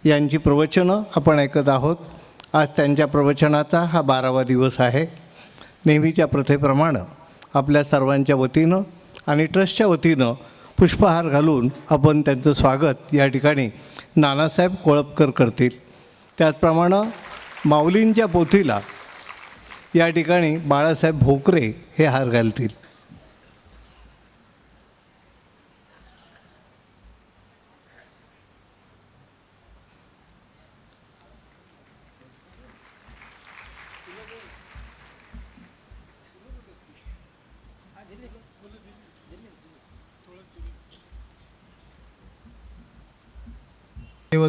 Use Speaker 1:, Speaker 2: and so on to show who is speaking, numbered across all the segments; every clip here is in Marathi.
Speaker 1: यांची प्रवचनं आपण ऐकत आहोत. आज त्यांच्या प्रवचनाचा हा 12वा दिवस आहे. नेहमीच्या प्रथेप्रमाणे आपल्या सर्वांच्या वतीनं आणि ट्रस्टच्या वतीनं पुष्पहार घालून आपण त्यांचं स्वागत या ठिकाणी नानासाहेब कोळपकर करतील. त्याचप्रमाणे माऊलींच्या पोथीला या ठिकाणी बाळासाहेब भोकरे हे हार घालतील.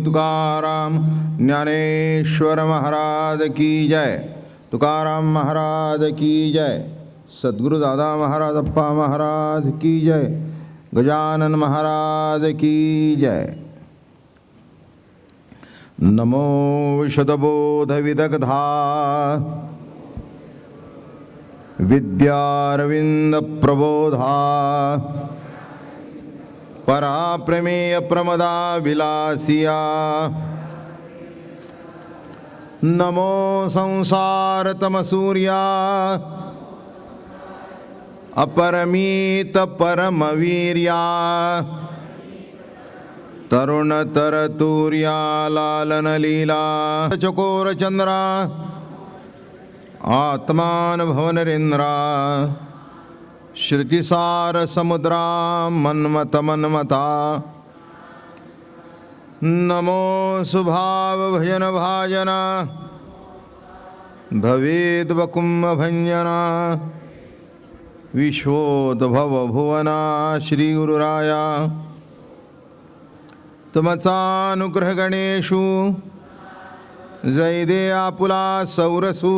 Speaker 2: तुकाराम ज्ञानेश्वर महाराज की जय. तुकाराम महाराज की जय. सद्गुरु दादा महाराज अप्पा महाराज की जय. गजानन महाराज की जय. नमो विशदबोध विदग्धा विद्यारविंद प्रबोधा पराप्रमेय प्रमदा विलासिया. नमो संसार तमसूर्या अपरमित परमवीर्या तरुण तरतूर्या लालन लीला चकोर चंद्रा आत्मान भवनरेंद्रा श्रुतिसार समुद्रा मन्मथ मन्मथा. नमो सुभाव भजन भाजना भवेद वकुंभ भंजना विश्वोद्भव भुवना श्री गुरुराया. तुमचा अनुग्रह गणेशु जय दे आपुला सौरसू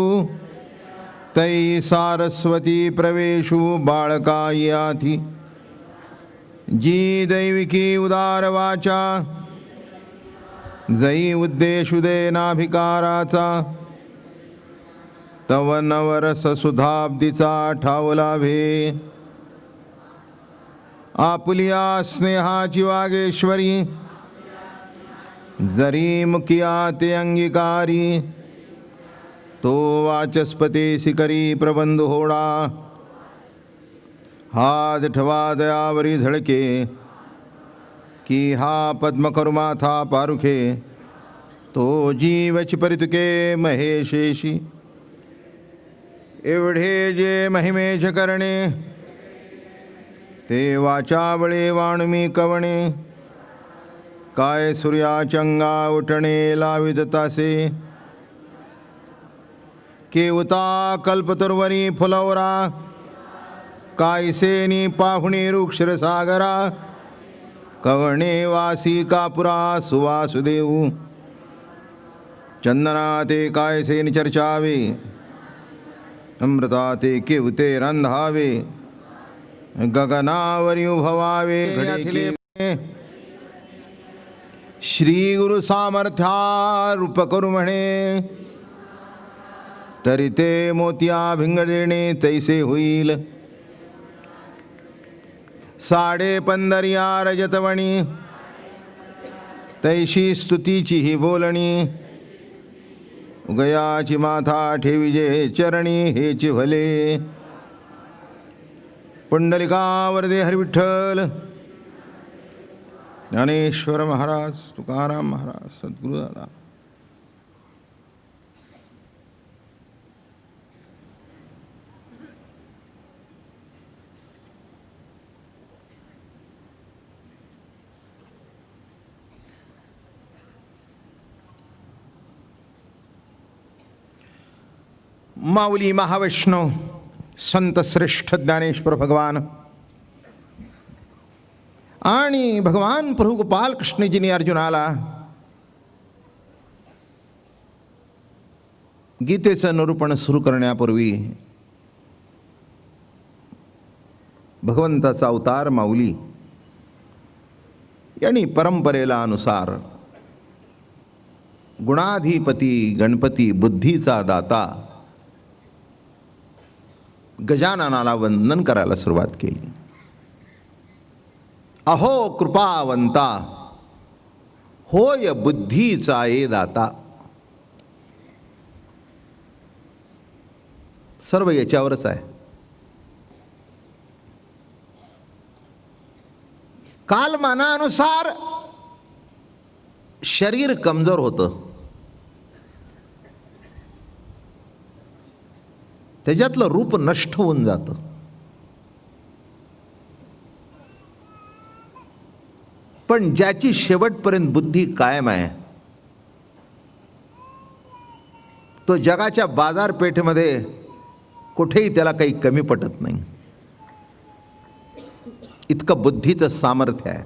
Speaker 2: तै सारस्वती प्रवेशु बाळकायाथी. जी दैविकी उदार वाचा जई उद्देशु दे नाभिकाराचा. तव नवरस सुधाब्दीचा ठावला भे. आपुलिया स्नेहाची वागेश्वरी जरी मुकिया ते अंगीकारी. तो वाचस्पती सिकरी प्रबंध होडा. हात ठवा दयावरी झळके की हा पद्मकरुमाथा पारुखे. तो जीवची परितुके महेशेशी. एवढे जे महिमेश करणे ते वाचावळे वाणुमी कवणे. काय सूर्याचंगा उठणे लाविद तासे. केवता कल्पतरुवरी फुलवरा कायसेनी पाहुणे रुक्षर सागरा. कवणे वासी कापुरा सुवासुदेव. चंदना ते कायसेनी चर्चावे अमृता ते केवते रंधावे. गगनावरी उभवावे घडे श्री गुरु सामर्थ्या रूप करू म्हणे. तरी ते मोतिया भिंगडेणे तैसे होईल. साडे पंधरिया रजतवणी तैशी स्तुतीची ही बोलणी. उगयाची माथा ठेविजे चरणी हेची भले. पुंडलिकावर दे हरिविठ्ठल ज्ञानेश्वर महाराज तुकाराम महाराज सद्गुरु दादा. माऊली महावैष्णव संत श्रेष्ठ ज्ञानेश्वर भगवान आणि भगवान प्रभू गोपाल कृष्णजींनी अर्जुनाला गीतेचं निरूपण सुरू करण्यापूर्वी भगवंताचा अवतार माऊली यांनी परंपरेला अनुसार गुणाधिपती गणपती बुद्धीचा दाता गजाननाला वंदन करायला सुरुवात केली. अहो कृपावंता होय बुद्धीचा ये दाता. सर्व याच्यावरच आहे. कालमानानुसार शरीर कमजोर होतं, त्याच्यातलं रूप नष्ट होऊन जातं. पण ज्याची शेवटपर्यंत बुद्धी कायम आहे, तो जगाच्या बाजारपेठेमध्ये कुठेही त्याला काही कमी पडत नाही. इतकं बुद्धीचं सामर्थ्य आहे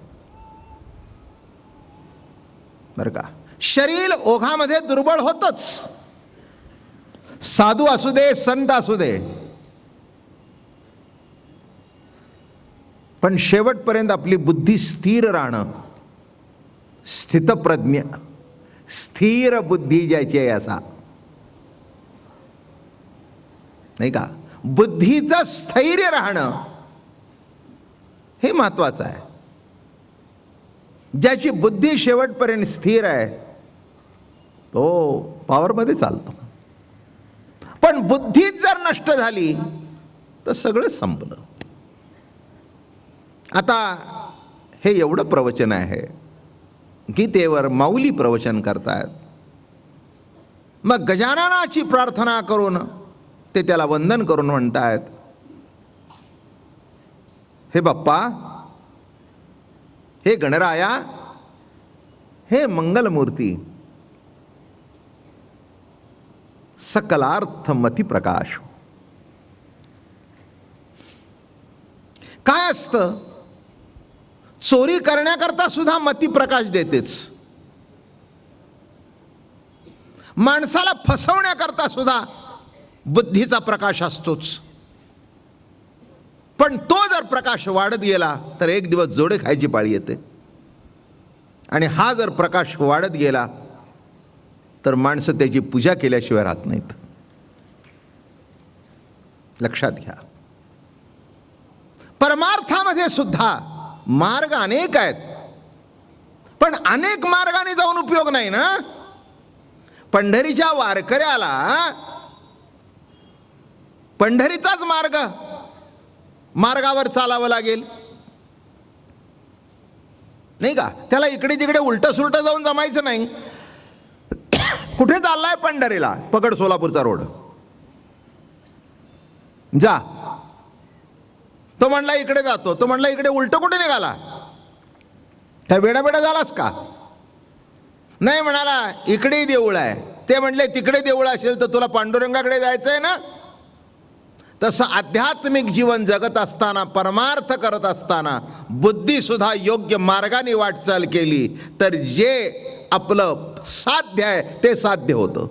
Speaker 2: बरं का. शरीर ओघामध्ये दुर्बळ होतच, साधू असू दे, संत असू दे, पण शेवटपर्यंत आपली बुद्धी स्थिर राहणं, स्थितप्रज्ञ, स्थिर बुद्धी ज्याची आहे असा, नाही का, बुद्धीचं स्थैर्य राहणं हे महत्वाचं आहे. ज्याची बुद्धी शेवटपर्यंत स्थिर आहे तो पॉवरमध्ये चालतो. पण बुद्धीच जर नष्ट झाली तर सगळं संपलं. आता हे एवढं प्रवचन आहे, गीतेवर माऊली प्रवचन करतायत. मग गजाननाची प्रार्थना करून ते त्याला वंदन करून म्हणतायत, हे बाप्पा, हे गणराया, हे मंगलमूर्ती, सकलार्थ मती प्रकाश. काय असतं, चोरी करण्याकरता सुद्धा मती प्रकाश देतेच, माणसाला फसवण्याकरता सुद्धा बुद्धीचा प्रकाश असतोच. पण तो जर प्रकाश वाढत गेला तर एक दिवस जोडे खायची पाळी येते. आणि हा जर प्रकाश वाढत गेला तर माणसं त्याची पूजा केल्याशिवाय राहत नाहीत. लक्षात घ्या, परमार्थामध्ये सुद्धा मार्ग अनेक आहेत, पण अनेक मार्गाने जाऊन उपयोग नाही ना. पंढरीच्या वारकऱ्याला पंढरीचाच मार्गावर चालावं लागेल, नाही का. त्याला इकडे तिकडे उलटं सुलटं जाऊन जमायचं नाही. कुठे चाललाय पंढरीला, पकड सोलापूरचा रोड, जा. तो म्हणला इकडे जातो, तो म्हणला इकडे उलटं कुठे निघाला, त्या वेडा झालास का. नाही म्हणाला इकडेही देऊळ आहे, ते म्हणले तिकडे देऊळ असेल तर तुला पांडुरंगाकडे जायचं आहे ना. तसं आध्यात्मिक जीवन जगत असताना, परमार्थ करत असताना बुद्धी सुद्धा योग्य मार्गाने वाटचाल केली तर जे आपलं साध्य आहे ते साध्य होतं.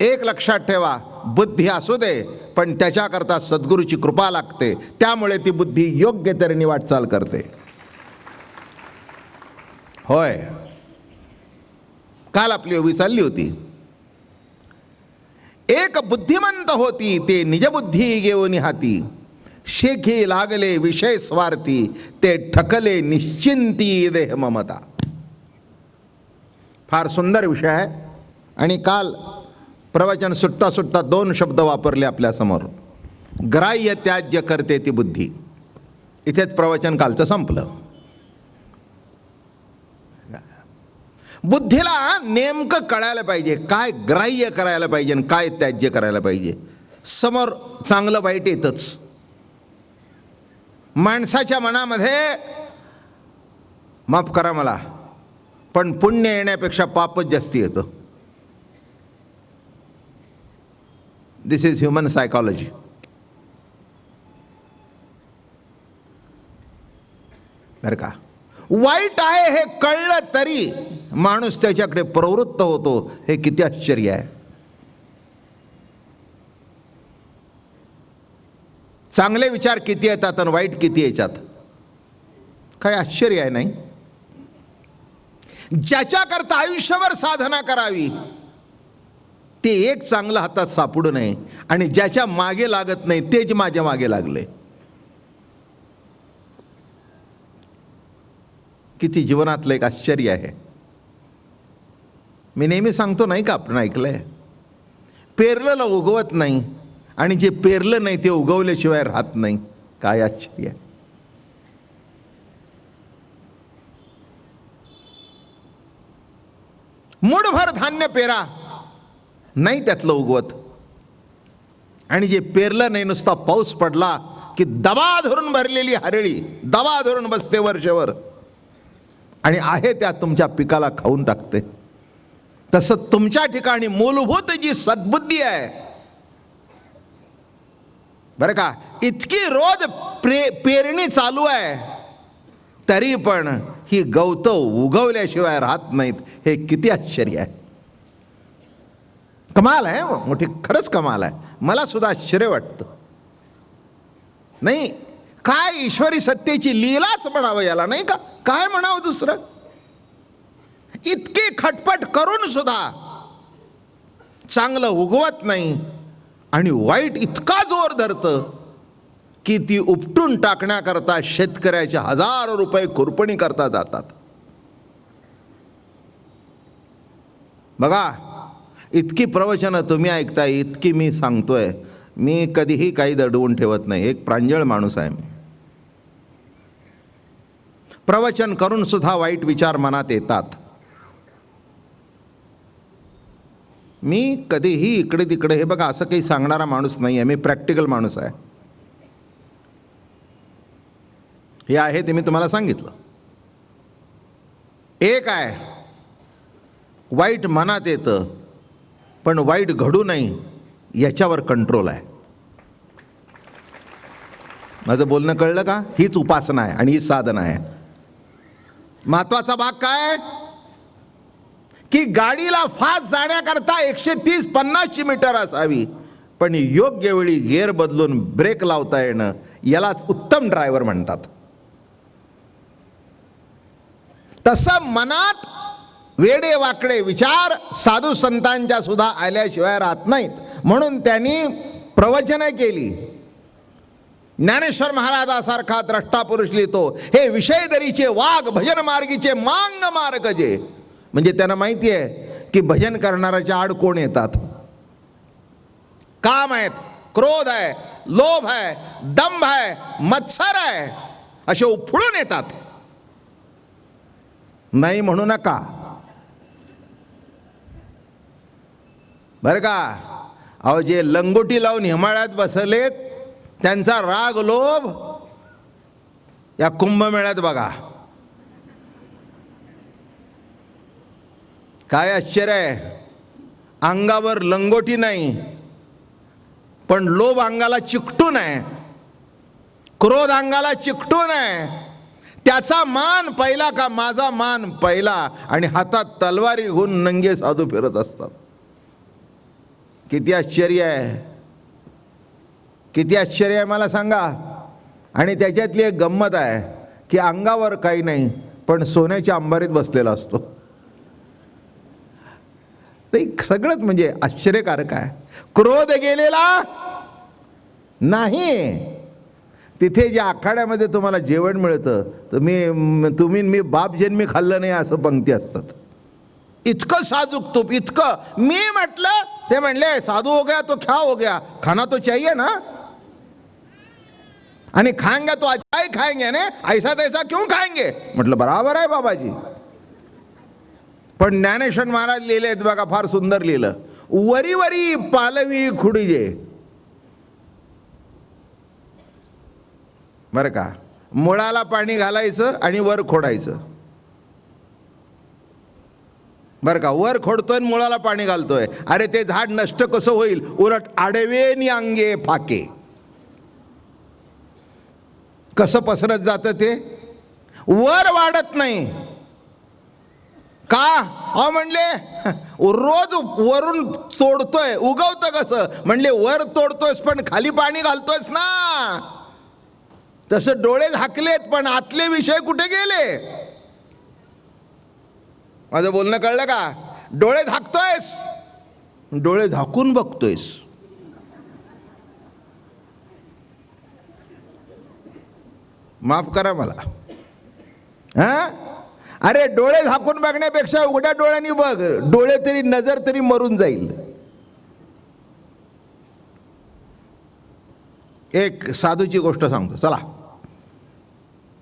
Speaker 2: एक लक्षात ठेवा, बुद्धी असू दे पण त्याच्याकरता सद्गुरूची कृपा लागते, त्यामुळे ती बुद्धी योग्य तऱ्हेने वाटचाल करते. होय, काल आपली उभी चालली होती. एक बुद्धिमंत होती ते निजबुद्धी घेऊन हाती, शेखी लागले विषय स्वार्थी, ते ठकले निश्चिंती देह ममता. फार सुंदर विषय आहे. आणि काल प्रवचन सुटता सुटता दोन शब्द वापरले आपल्या समोर, ग्राह्य त्याज्य करते ती बुद्धी. इथेच प्रवचन कालचं संपलं. बुद्धीला नेमकं कळायला पाहिजे, काय ग्राह्य करायला पाहिजे आणि काय त्याज्य करायला पाहिजे. समोर चांगलं वाईट येतच. माणसाच्या मनामध्ये, माफ करा मला, पण पुण्य येण्यापेक्षा पापच जास्ती येतं. दिस इज ह्युमन सायकॉलॉजी. बरं का, वाईट आहे हे कळलं तरी माणूस त्याच्याकडे प्रवृत्त होतो, हे किती आश्चर्य आहे. चांगले विचार किती येतात आणि वाईट किती येतात, काय आश्चर्य आहे नाही. ज्याच्याकरता आयुष्यभर साधना करावी ते एक चांगलं हातात सापडू नये, आणि ज्याच्या मागे लागत नाही तेच माझ्या मागे लागले. किती जीवनातलं एक आश्चर्य आहे. मी नेहमी सांगतो नाही का, आपण ऐकलंय, पेरलेलं उगवत नाही आणि जे पेरलं नाही ते उगवल्याशिवाय राहत नाही. काय आश्चर्य. मूठभर धान्य पेरा, नाही त्यातलं उगवत. आणि जे पेरलं नाही, नुसता पाऊस पडला की दबा धरून भरलेली हरळी दबा धरून बसते वर्षभर आणि आहे त्या तुमच्या पिकाला खाऊन टाकते. तसं तुमच्या ठिकाणी मूलभूत जी सद्बुद्धी आहे बरं का, इतकी रोज पेरणी चालू आहे तरी पण ही गवतं उगवल्याशिवाय राहत नाहीत. हे किती आश्चर्य आहे. कमाल आहे, मोठी खरंच कमाल आहे. मला सुद्धा आश्चर्य वाटतं. नाही काय ईश्वरी सत्तेची लीलाच म्हणावं याला, नाही का, काय म्हणावं दुसरं. इतकी खटपट करून सुद्धा चांगलं उगवत नाही आणि वाईट इतका जोर धरतं की ती उपटून टाकण्याकरता शेतकऱ्याचे हजारो रुपये खुरपणी करता जातात. बघा, इतकी प्रवचनं तुम्ही ऐकताय, इतकी मी सांगतोय. मी कधीही काही दडवून ठेवत नाही. एक प्रांजळ माणूस आहे मी. प्रवचन करून सुद्धा वाईट विचार मनात येतात. मी कधीही इकडे तिकडे, हे बघा, असं काही सांगणारा माणूस नाही आहे. मी प्रॅक्टिकल माणूस आहे. हे आहे ते मी तुम्हाला सांगितलं. एक आहे, वाईट मनात येतं पण वाईट घडू नाही याच्यावर कंट्रोल आहे. माझं बोलणं कळलं का? हीच उपासना आहे आणि हीच साधना आहे. महत्वाचा भाग काय की गाडीला फास्ट जाण्याकरता 130-150 मीटर असावी, पण योग्य वेळी गिअर बदलून ब्रेक लावता येणं यालाच उत्तम ड्रायव्हर म्हणतात. तसं मनात वेडे वाकडे विचार साधू संतांच्या सुद्धा आल्याशिवाय राहत नाहीत. म्हणून त्यांनी प्रवचनं केली. ज्ञानेश्वर महाराजासारखा द्रष्टा पुरुष लिहितो, हे विषयदरीचे वाघ भजन मार्गीचे मांग मार्ग जे. म्हणजे त्यांना माहिती आहे की भजन करणाऱ्याच्या आड कोण येतात. काम आहेत, क्रोध आहे, लोभ आहे, दंभ आहे, मत्सर आहे, असे उफळून येतात. नाही म्हणू नका बरं का. अहो, जे लंगोटी लावून हिमालयात बसलेत त्यांचा राग लोभ या कुंभमेळ्यात बघा. काय आश्चर्य आहे. अंगावर लंगोटी नाही पण लोभ अंगाला चिकटून आहे, क्रोध अंगाला चिकटून आहे. त्याचा मान पहिला का माझा मान पहिला, आणि हातात तलवारी घेऊन नंगे साधू फिरत असतात. किती आश्चर्य आहे, किती आश्चर्य आहे मला सांगा. आणि त्याच्यातली एक गंमत आहे की अंगावर काही नाही पण सोन्याच्या अंबारीत बसलेला असतो. ते सगळंच म्हणजे आश्चर्यकारक आहे. क्रोध गेलेला नाही. तिथे ज्या आखाड्यामध्ये तुम्हाला जेवण मिळतं तर तुम्ही बाप जन्मी खाल्लं नाही असं पंक्ती असतात. इतकं साजूक तूप, इतकं. मी म्हटलं, ते म्हणले साधू हो गया तो क्या हो गया, खाना तो चाहिए ना. आणि खाएंगे तो अच्छा ही खाएंगे ना, ऐसा तैसा क्यों खाएंगे. म्हटलं बराबर आहे बाबाजी. पण ज्ञानेश्वर महाराज लिहिलेत बघा, फार सुंदर लिहिलं. वरी वरी पालवी खुडीजे. बरं का, मुळाला पाणी घालायचं आणि वर खोडायचं. बरं का, वर खोडतोय मुळाला पाणी घालतोय. अरे ते झाड नष्ट कसं होईल, उलट आडवेनी अंगे फाके. कसं पसरत जातं ते, वर वाढत नाही का. अहो म्हणले रोज वरून तोडतोय, उगवतं कसं. म्हणले वर तोडतोयस पण खाली पाणी घालतोयस ना. तसं डोळे झाकलेत पण आतले विषय कुठे गेले. माझं बोलणं कळलं का. डोळे झाकतोयस, डोळे झाकून बघतोयस. माफ करा मला. हां, अरे डोळे झाकून बघण्यापेक्षा उघड्या डोळ्यांनी बघ, डोळे तरी नजर तरी मरून जाईल. एक साधूची गोष्ट सांगतो, चला.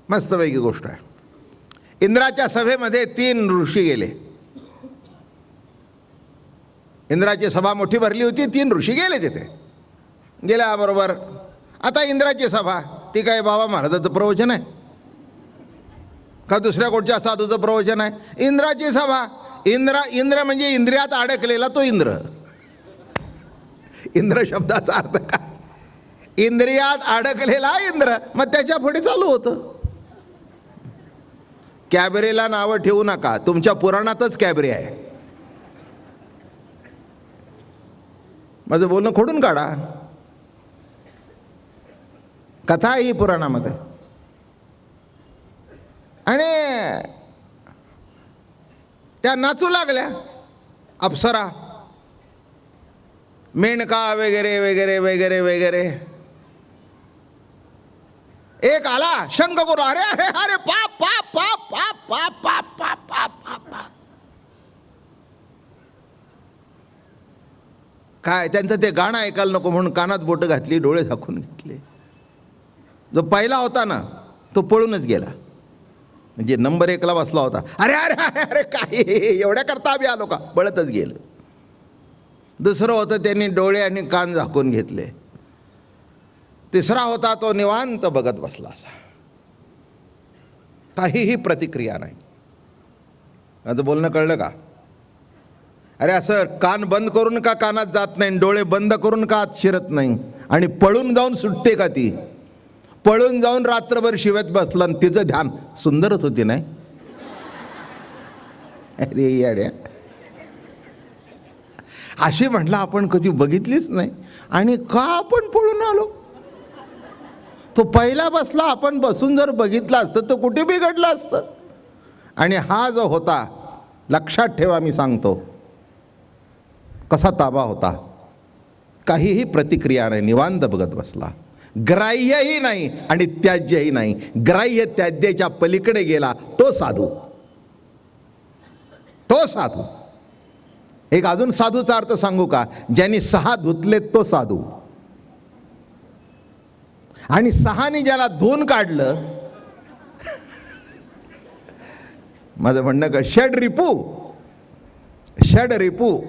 Speaker 2: मस्तपैकी गोष्ट आहे. इंद्राच्या सभेमध्ये 3 ऋषी गेले. इंद्राची सभा मोठी भरली होती, 3 ऋषी गेले तिथे. गेल्याबरोबर आता इंद्राची सभा, ती काय बाबा महाराजाचं प्रवचन आहे का दुसऱ्या कोणत्या साधूचं प्रवचन आहे? इंद्राची सभा. इंद्र म्हणजे इंद्रियात अडकलेला तो इंद्र. इंद्र शब्दाचा अर्थ काय? इंद्रियात अडकलेला इंद्र. मग त्याच्या पुढे चालू होतं. कॅबरेला नावं ठेवू नका, तुमच्या पुराणातच कॅबरे आहे. माझं बोलणं खोडून काढा. कथा आहे ही पुराणामध्ये. आणि त्या नाचू लागल्या अप्सरा, मेनका वगैरे वगैरे वगैरे वगैरे. एक आला शंख करू, अरे अरे अरे पाप पाप पाप पाप पाप पाप पाप पाप पाप. काय त्यांचं ते गाणं ऐकायला नको म्हणून कानात बोटं घातली, डोळे झाकून घेतले. जो पहिला होता ना तो पळूनच गेला, म्हणजे नंबर 1ला बसला होता. अरे अरे अरे अरे काय एवढ्या करता आम्ही आलो का, पळतच गेलं. दुसरं होतं त्यांनी डोळे आणि कान झाकून घेतले. तिसरा होता तो निवांत बघत बसला असा, काहीही प्रतिक्रिया नाही. आता बोलणं कळलं का? अरे असं कान बंद करून का कानात जात नाही, डोळे बंद करून का आत शिरत नाही, आणि पळून जाऊन सुटते का ती? पळून जाऊन रात्रभर शिवत बसला आणि तिचं ध्यान सुंदरच होती नाही. अरे याड्या, अशी म्हटलं आपण कधी बघितलीच नाही. आणि का आपण पळून आलो? तो पहिला बसला, आपण बसून जर बघितलं असतं तर कुठे बिघडलं असतं. आणि हा जो होता, लक्षात ठेवा मी सांगतो कसा ताबा होता. काहीही प्रतिक्रिया नाही, निवांत बघत बसला. ग्राह्यही नाही आणि त्याज्यही नाही. ग्राह्य त्याज्याच्या पलीकडे गेला तो साधू. तो साधू. एक अजून साधूचा अर्थ सांगू का? ज्यांनी 6 धुतलेत तो साधू. आणि 6नी ज्याला धुवून काढलं, माझं म्हणणं का, षड्रिपू. षड्रिपू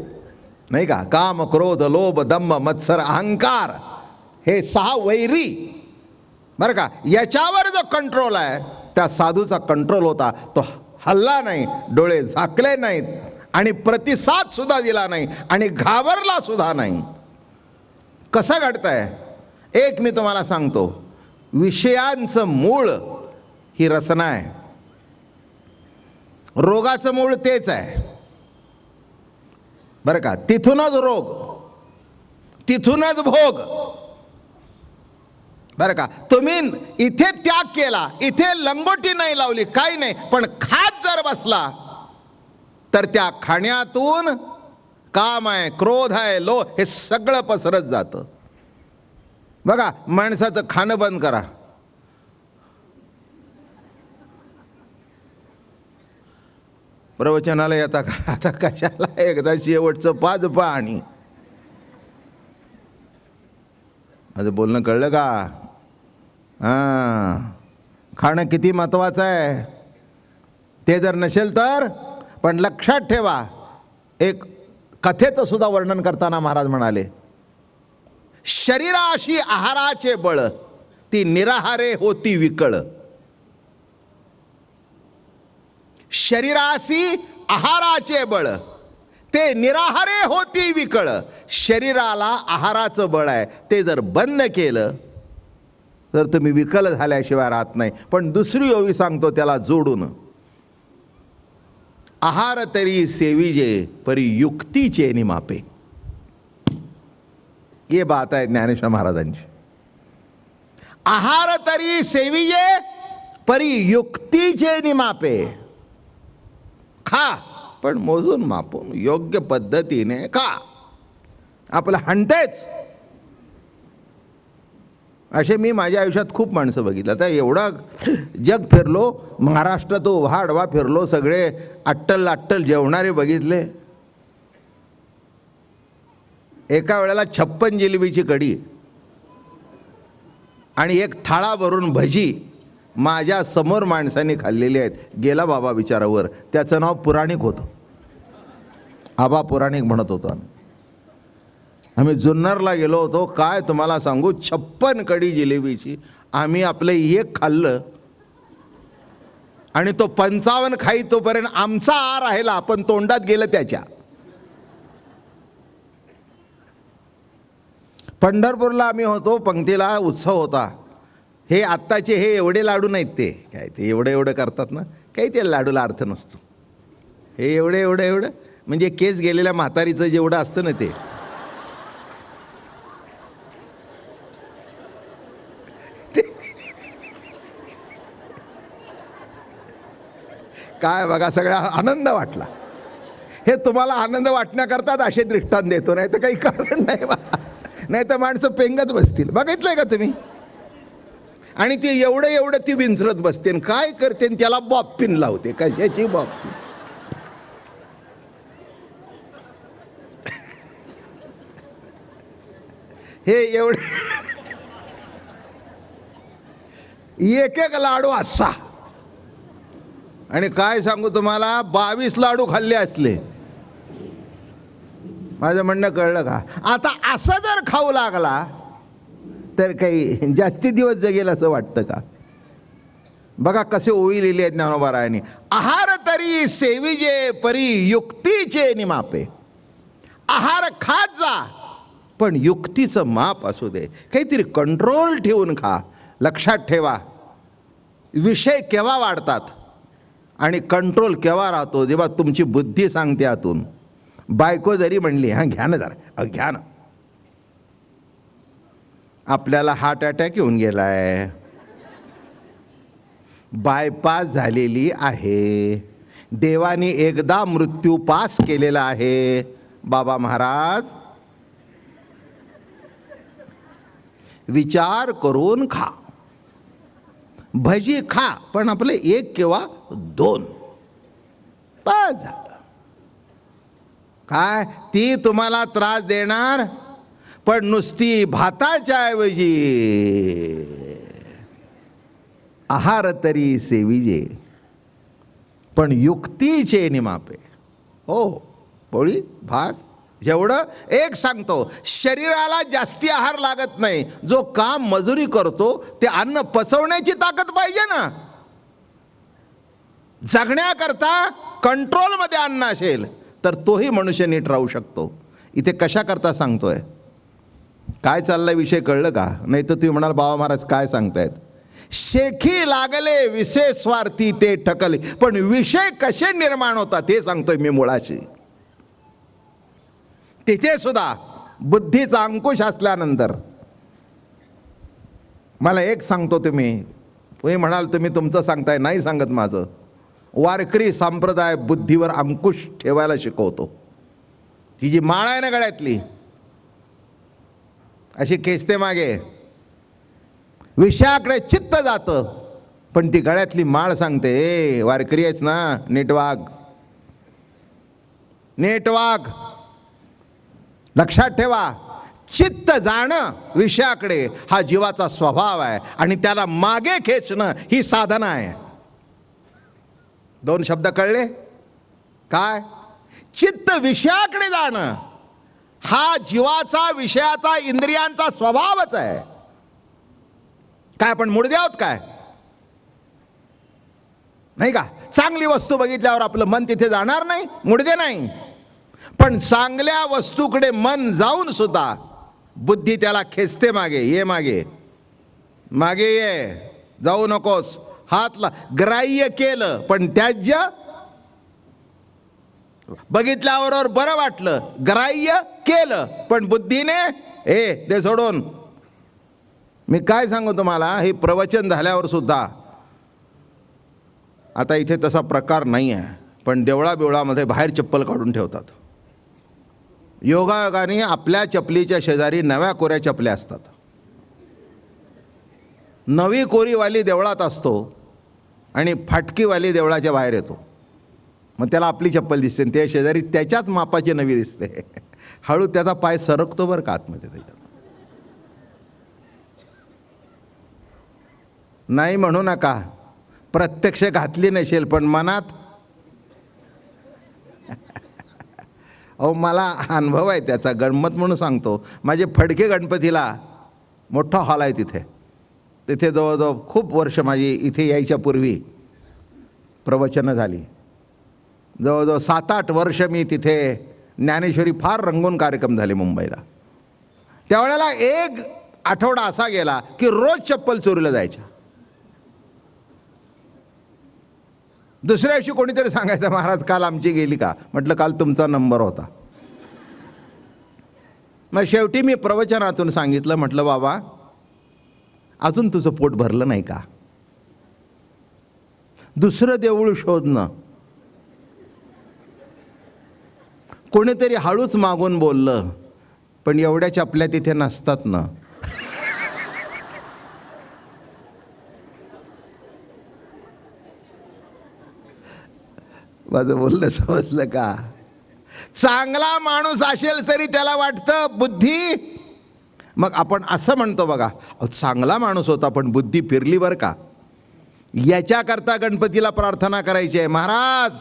Speaker 2: नाही का? काम, क्रोध, लोभ, दंभ, मत्सर, अहंकार, हे 6 वैरी बरं का. याच्यावर जो कंट्रोल आहे त्या साधूचा कंट्रोल होता. तो हल्ला नाही, डोळे झाकले नाहीत आणि प्रतिसाद सुद्धा दिला नाही आणि घाबरला सुद्धा नाही. कसं घडतंय? एक मी तुम्हाला सांगतो, विषयांचं मूळ ही रसना आहे. रोगाचं मूळ तेच आहे बरं का. तिथूनच रोग, तिथूनच भोग बरं का. तुम्ही इथे त्याग केला, इथे लंगोटी नाही लावली, काही नाही, पण खात जर बसला तर त्या खाण्यातून काम आहे, क्रोध आहे, लोभ, हे सगळं पसरत जातं. बघा, माणसाचं खाणं बंद करा, प्रवचनाला येता का? आता कशाला, एकदा शेवटचं 5 पाणी. माझं बोलणं कळलं का? हां, खाणं किती महत्त्वाचं आहे ते जर नसेल तर. पण लक्षात ठेवा, एक कथेचं सुद्धा वर्णन करताना महाराज म्हणाले, शरीराशी आहाराचे बळ, ती निराहारे होती विकळ. शरीराशी आहाराचे बळ, ते निराहारे होती विकळ. शरीराला आहाराचं बळ आहे, ते जर बंद केलं तर तुम्ही विकल झाल्याशिवाय राहत नाही. पण दुसरी ओवी सांगतो त्याला जोडून, आहार तरी सेविजे परी युक्तीचे निमापे. ये बात आहे ज्ञानेश्वर महाराजांची. आहार तरी सेविजे परी युक्तीचे निमापे. खा, पण मोजून मापून योग्य पद्धतीने खा. आपलं हंतेच असे मी माझ्या आयुष्यात खूप माणसं बघितलं. आता एवढा जग फिरलो, महाराष्ट्र तो उभा आडवा फिरलो, सगळे अट्टल अट्टल जेवणारे बघितले. एका वेळेला 56 जिलेबीची कढी आणि एक थाळा भरून भजी माझ्या समोर माणसाने खाल्लेली आहेत. गेला बाबा विचारावर. त्याचं नाव पुराणिक होतं. आबा पुराणिक म्हणत होतो आम्ही जुन्नरला गेलो होतो. काय तुम्हाला सांगू, 56 कढी जिलेबीची आम्ही आपलं एक खाल्लं आणि तो 55 खाई तोपर्यंत आमचा आ राहिला, पण तोंडात गेलं त्याच्या. पंढरपूरला आम्ही होतो, पंक्तीला उत्सव होता. हे आत्ताचे हे एवढे लाडू नाहीत, ते काय ते एवढं एवढं करतात ना, काही ते लाडूला अर्थ नसतो. हे एवढं एवढं एवढं म्हणजे केस गेलेल्या म्हातारीचं जेवढं असतं ना ते. काय बघा, सगळा आनंद वाटला. हे तुम्हाला आनंद वाटण्याकरतात असे दृष्टांत देतो, नाही तर काही कारण नाही बा. नाही तर माणसं पेंगत बसतील. बघितलंय का तुम्ही? आणि ती एवढं एवढं ती विंचरत बसते आणि काय करते आणि त्याला बॉब पिन लावते. कशाची बॉब पिन? हे एवढे एक एक लाडू असा. आणि काय सांगू तुम्हाला, 22 लाडू खाल्ले असले. माझं म्हणणं कळलं का? आता असं जर खाऊ लागला तर काही जास्ती दिवस जगेल असं वाटतं का? बघा कसे ओवी लिहिली आहेत ज्ञानोबारायांनी. आहार तरी सेविजे परी युक्तीचे निमापे. आहार खात जा, पण युक्तीचं माप असू दे. काहीतरी कंट्रोल ठेवून खा. लक्षात ठेवा, विषय केव्हा वाढतात आणि कंट्रोल केव्हा राहतो? जेव्हा तुमची बुद्धी सांगते आतून. बायको जरी म्हणली हां घ्या ना जरा, घ्या ना. आपल्याला हार्ट अटॅक येऊन गेलाय, बायपास झालेली आहे, देवानी एकदा मृत्यू पास केलेला आहे. बाबा महाराज विचार करून खा. भजी खा, पण आपले 1 किंवा 2 बस झालं. काय ती तुम्हाला त्रास देणार, पण नुसती भाताच्या ऐवजी आहार तरी सेविजे पण युक्तीचे निमापे. हो, पोळी भात जेवढं. एक सांगतो, शरीराला जास्ती आहार लागत नाही. जो काम मजुरी करतो ते अन्न पचवण्याची ताकद पाहिजे ना. जगण्याकरता कंट्रोलमध्ये अन्न असेल तर तोही मनुष्य नीट राहू शकतो. इथे कशा करता सांगतोय? काय चाललाय विषय कळलं का? नाही तर तुम्ही म्हणाल बाबा महाराज काय सांगतायत? शेखी लागले विषय स्वार्थी ते ठकले. पण विषय कसे निर्माण होतात हे सांगतोय मी मुळाशी. तिथे सुद्धा बुद्धीचा अंकुश असल्यानंतर. मला एक सांगतो, तुम्ही म्हणाल तुम्ही तुमचं सांगताय, नाही सांगत माझं. वारकरी संप्रदाय बुद्धीवर अंकुश ठेवायला शिकवतो. ती जी माळ आहे ना गळ्यातली, अशी खेचते मागे, विषयाकडे चित्त जातं, पण ती गळ्यातली माळ सांगते ए वारकरी आहेस ना, नीट वाग, नीट वाग. लक्षात ठेवा, चित्त जाणं विषयाकडे हा जीवाचा स्वभाव आहे आणि त्याला मागे खेचणं ही साधना आहे. 2 शब्द कळले काय? चित्त विषयाकडे जाणं हा जीवाचा, विषयाचा, इंद्रियांचा स्वभावच आहे. काय आपण मुडदे आहोत काय? नाही का? चांगली वस्तू बघितल्यावर आपलं मन तिथे जाणार नाही? मुडदे नाही. पण चांगल्या वस्तूकडे मन जाऊन सुद्धा बुद्धी त्याला खेचते मागे. ये मागे, मागे ये, जाऊ नकोस. हातला ग्राह्य केलं पण त्याज्य, बघितल्याबरोबर बरं वाटलं, ग्राह्य केलं पण बुद्धीने दे सोडून. मी काय सांगू तुम्हाला, हे प्रवचन झाल्यावर सुद्धा आता इथे तसा प्रकार नाही आहे, पण देवळाबिवळामध्ये बाहेर चप्पल काढून ठेवतात. योगायोगाने आपल्या चपलीच्या शेजारी नव्या कोऱ्या चपल्या असतात. नवी कोरीवाली देवळात असतो आणि फाटकीवाली देवळाच्या बाहेर येतो. मग त्याला आपली चप्पल दिसते आणि त्या शेजारी त्याच्याच मापाची नवी दिसते. हळू त्याचा पाय सरकतो बरं का आतमध्ये त्याच्यात. नाही म्हणू नका, प्रत्यक्ष घातली नसेल पण मनात. अहो मला अनुभव आहे त्याचा, गणमत म्हणून सांगतो. माझे फडके गणपतीला मोठा हॉल आहे तिथे. तिथे जवळजवळ खूप वर्ष माझी इथे यायच्या पूर्वी प्रवचनं झाली. जवळजवळ 7-8 वर्ष मी तिथे ज्ञानेश्वरी फार रंगून कार्यक्रम झाले मुंबईला. त्यावेळेला एक आठवडा असा गेला की रोज चप्पल चोरीला जायच्या. दुसऱ्या दिवशी कोणीतरी सांगायचं, महाराज काल आमची गेली का? म्हटलं काल तुमचा नंबर होता. मग शेवटी मी प्रवचनातून सांगितलं, म्हटलं बाबा अजून तुझं पोट भरलं नाही का? दुसरं देऊळ शोधणं. कोणीतरी हळूच मागून बोललं, पण एवढ्या चपल्या तिथे नसतात ना. माझं बोलणं समजलं का? चांगला माणूस असेल तरी त्याला वाटतं बुद्धी. मग आपण असं म्हणतो बघा, चांगला माणूस होता पण बुद्धी फिरली बरं का. याच्याकरता गणपतीला प्रार्थना करायची आहे, महाराज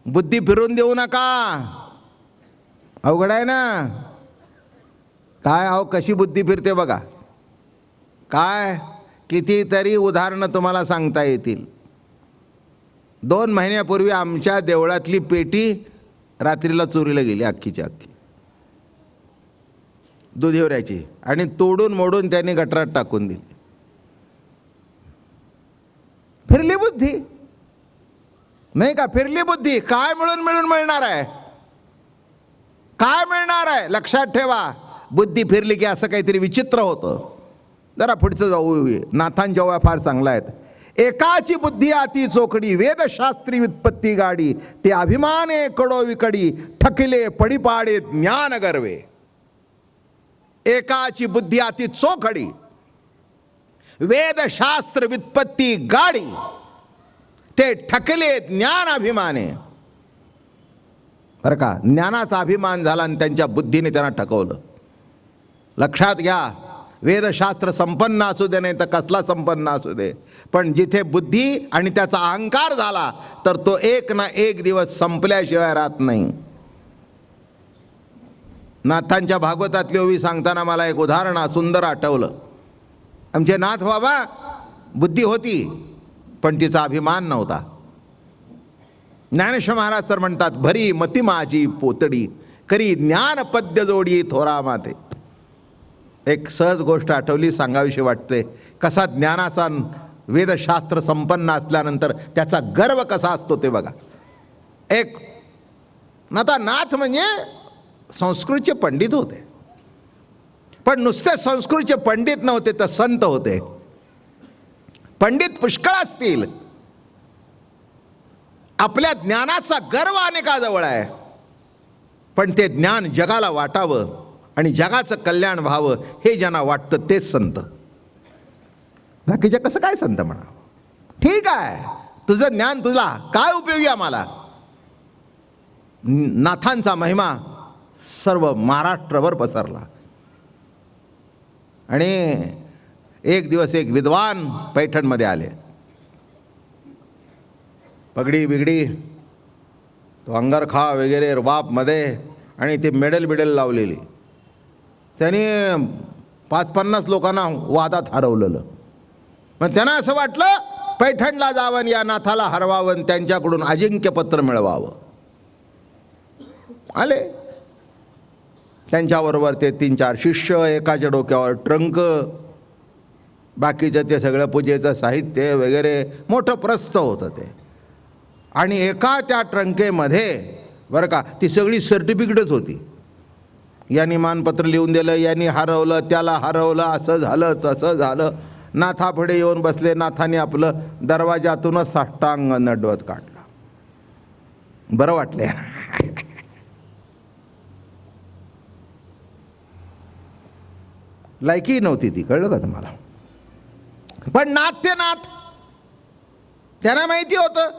Speaker 2: बुद्धी फिरून देऊ नका. अवघड आहे ना. काय अहो कशी बुद्धी फिरते बघा. काय कितीतरी उदाहरणं तुम्हाला सांगता येतील. 2 महिन्यापूर्वी आमच्या देवळातली पेटी रात्रीला चोरीला गेली, अख्खीच्या अख्खी दुधिवऱ्याची, आणि तोडून मोडून त्यांनी गटारात टाकून दिली. फिरली बुद्धी नाही का? फिरली बुद्धी. काय मिळून मिळणार आहे? काय मिळणार आहे? लक्षात ठेवा, बुद्धी फिरली की असं काहीतरी विचित्र होतं. जरा पुढचं जाऊ. नाथान जेव्हा फार चांगला आहेत. एकाची बुद्धी अति चोखडी, वेदशास्त्री व्युत्पत्ती गाडी, ते अभिमाने कडो विकडी, ठकिले पडिपाडे ज्ञान गर्वे. एकाची बुद्धी अति चोखडी, वेदशास्त्र व्युत्पत्ती गाडी, ते ठकले ज्ञान अभिमाने. बरं का, ज्ञानाचा अभिमान झाला आणि त्यांच्या बुद्धीने त्यांना ठकवलं. लक्षात घ्या, वेदशास्त्र संपन्न असू दे नाही तर कसला संपन्न असू दे, पण जिथे बुद्धी आणि त्याचा अहंकार झाला तर तो एक ना एक दिवस संपल्याशिवाय राहत नाही. नाथांच्या भागवतातली ओवी सांगताना मला एक उदाहरण सुंदर आठवलं. आमचे नाथ बाबा बुद्धी होती पण तिचा अभिमान नव्हता. ज्ञानेश्वर महाराज तर म्हणतात, भरी मती माझी पोतडी, करी ज्ञान पद्य जोडी थोरा माते. एक सहज गोष्ट आठवली, सांगाविषयी वाटते. कसा ज्ञानाचा वेदशास्त्र संपन्न असल्यानंतर त्याचा गर्व कसा असतो ते बघा. एक नाथ म्हणजे संस्कृतचे पंडित होते, पण नुसते संस्कृतचे पंडित नव्हते तर संत होते. पंडित पुष्कळ असतील, आपल्या ज्ञानाचा गर्व अनेकाजवळ आहे, पण ते ज्ञान जगाला वाटावं आणि जगाचं कल्याण व्हावं हे ज्यांना वाटतं तेच संत. बाकीचे कसं काय संत म्हणा? ठीक आहे, तुझं ज्ञान तुझा काय उपयोगी आम्हाला. नाथांचा महिमा सर्व महाराष्ट्रभर पसरला. आणि एक दिवस एक विद्वान पैठणमध्ये आले, पगडी बिगडी, तो अंगरखा वगैरे रुबाबमध्ये, आणि ते मेडल बिडल लावलेली. त्यांनी 50-50 लोकांना वादात हरवलेलं. मग त्यांना असं वाटलं पैठणला जावं, या नाथाला हरवावं, त्यांच्याकडून अजिंक्यपत्र मिळवावं. आले त्यांच्याबरोबर ते 3-4 शिष्य, एकाच्या डोक्यावर ट्रंक, बाकीचं ते सगळं पूजेचं साहित्य वगैरे, मोठं प्रस्थ होतं ते. आणि एका त्या ट्रंकेमध्ये बरं का ती सगळी सर्टिफिकेटच होती. यांनी मानपत्र लिहून दिलं, यांनी हरवलं, त्याला हरवलं, असं झालं तसं झालं. नाथापुढे येऊन बसले. नाथाने आपलं दरवाजातूनच साष्टांग नडवत काढलं. बरं वाटले. लायकी नव्हती ती, कळलं का तुम्हाला? पण नाथ ते नाथ, त्यांना माहिती होतं.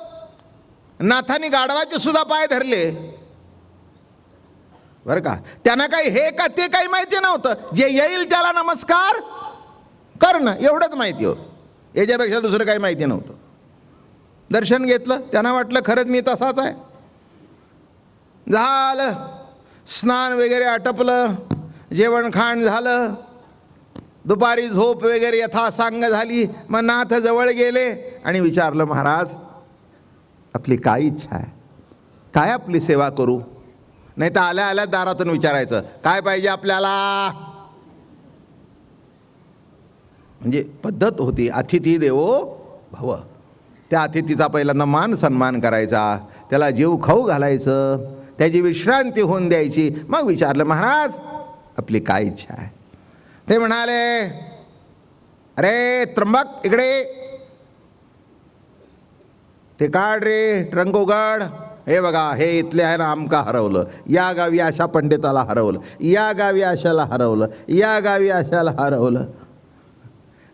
Speaker 2: नाथांनी गाढवाचे सुद्धा पाय धरले बरं का. त्यांना काही हे का ते काही माहिती नव्हतं. जे येईल त्याला नमस्कार करणं एवढंच माहिती होतं, याच्यापेक्षा दुसरं काही माहिती नव्हतं. दर्शन घेतलं, त्यांना वाटलं खरंच मी तसाच आहे. झालं, स्नान वगैरे आटपलं, जेवण खाण झालं, दुपारी झोप वगैरे यथासांग झाली. मग नाथ जवळ गेले आणि विचारलं, महाराज आपली काय इच्छा आहे, काय आपली सेवा करू. नाही तर आल्या आल्या दारातून विचारायचं काय पाहिजे आपल्याला. म्हणजे पद्धत होती, अतिथी देवो भव. त्या अतिथीचा पहिल्यांदा मान सन्मान करायचा, त्याला जीव खाऊ घालायचं, त्याची विश्रांती होऊन द्यायची. मग विचारलं, महाराज आपली काय इच्छा आहे. ते म्हणाले, अरे त्र्यंबक इकडे, ते काढ रे ट्रंक उघड. हे बघा, हे इथले आहे ना आमका हरवलं, या गावी अशा पंडिताला हरवलं, या गावी अशाला हरवलं, या गावी अशाला हरवलं.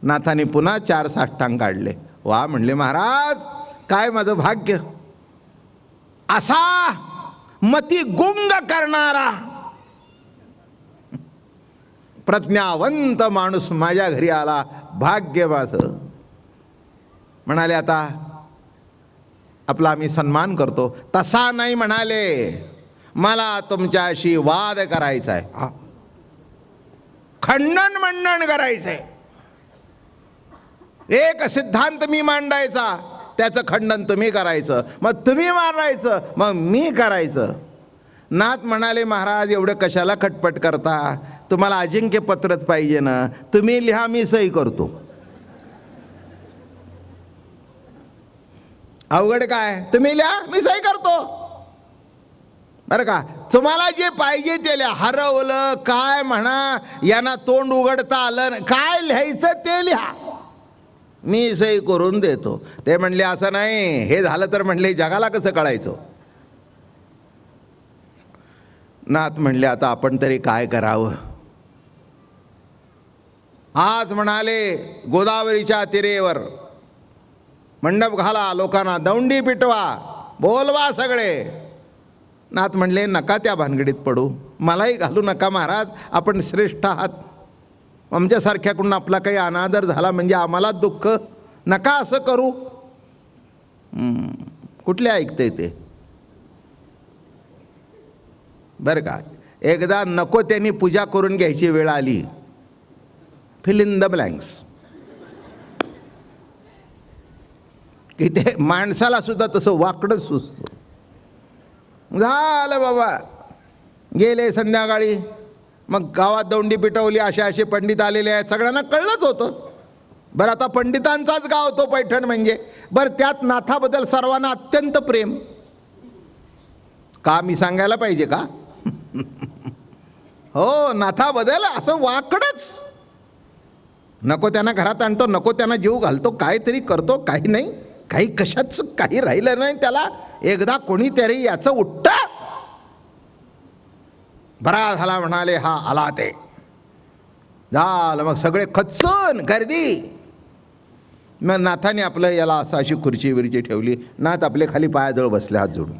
Speaker 2: नाथाने पुन्हा 4 साष्टांग काढले. वा म्हणले, महाराज काय माझं भाग्य, असा मती गुंग करणारा प्रज्ञावंत माणूस माझ्या घरी आला, भाग्य माझं. म्हणाले, आता आपला आम्ही सन्मान करतो. तसा नाही म्हणाले, मला तुमच्याशी वाद करायचा आहे, खंडन मंडन करायचंय. एक सिद्धांत मी मांडायचा, त्याचं खंडन तुम्ही करायचं, मग तुम्ही मारायचं, मग मी करायचं. नाथ म्हणाले, महाराज एवढं कशाला खटपट करता, तुम्हाला अजिंक्य पत्रच पाहिजे ना, तुम्ही लिहा मी सही करतो. अवघड काय, तुम्ही लिहा मी सही करतो. बरं का, तुम्हाला जे पाहिजे ते लिहा. हरवलं काय म्हणा, यांना तोंड उघडता आलं, काय लिहायचं ते लिहा, मी सही करून देतो. ते म्हणले, असं नाही, हे झालं तर म्हणले जगाला कसं कळायचं. नाथ म्हणले, आता आपण तरी काय करावं. आज म्हणाले गोदावरीच्या तिरेवर मंडप घाला, लोकांना दौंडी पिटवा, बोलवा सगळे. नाथ म्हणले, नका त्या भानगडीत पडू, मलाही घालू नका महाराज, आपण श्रेष्ठ आहात, आमच्यासारख्याकडून आपला काही अनादर झाला म्हणजे आम्हाला दुःख, नका असं करू. कुठले ऐकते ते. बरं का, एकदा नको त्यांनी पूजा करून घ्यायची वेळ आली, फिल इन द ब्लँक्स, की ते माणसाला सुद्धा तसं वाकडं सुचतं. झालं बाबा, गेले संध्याकाळी, मग गावात दौंडी पिटवली, असे पंडित आलेले आहेत, सगळ्यांना कळलंच होतं. बरं, आता पंडितांचाच गाव तो पैठण म्हणजे. बरं, त्यात नाथाबद्दल सर्वांना अत्यंत प्रेम. का मी सांगायला पाहिजे का? हो, नाथाबद्दल असं वाकडच. नको त्यांना घरात आणतो, नको त्यांना जीव घालतो, काहीतरी करतो, काही नाही, काही कशाच काही राहिलं नाही त्याला. एकदा कोणीतरी याचं उठतं, बरा झाला म्हणाले, हा आला ते झालं. मग सगळे खच्चून गर्दी. मग नाथाने आपलं याला असं अशी खुर्ची विरची ठेवली, नाथ आपले खाली पायाजवळ बसले हात जोडून.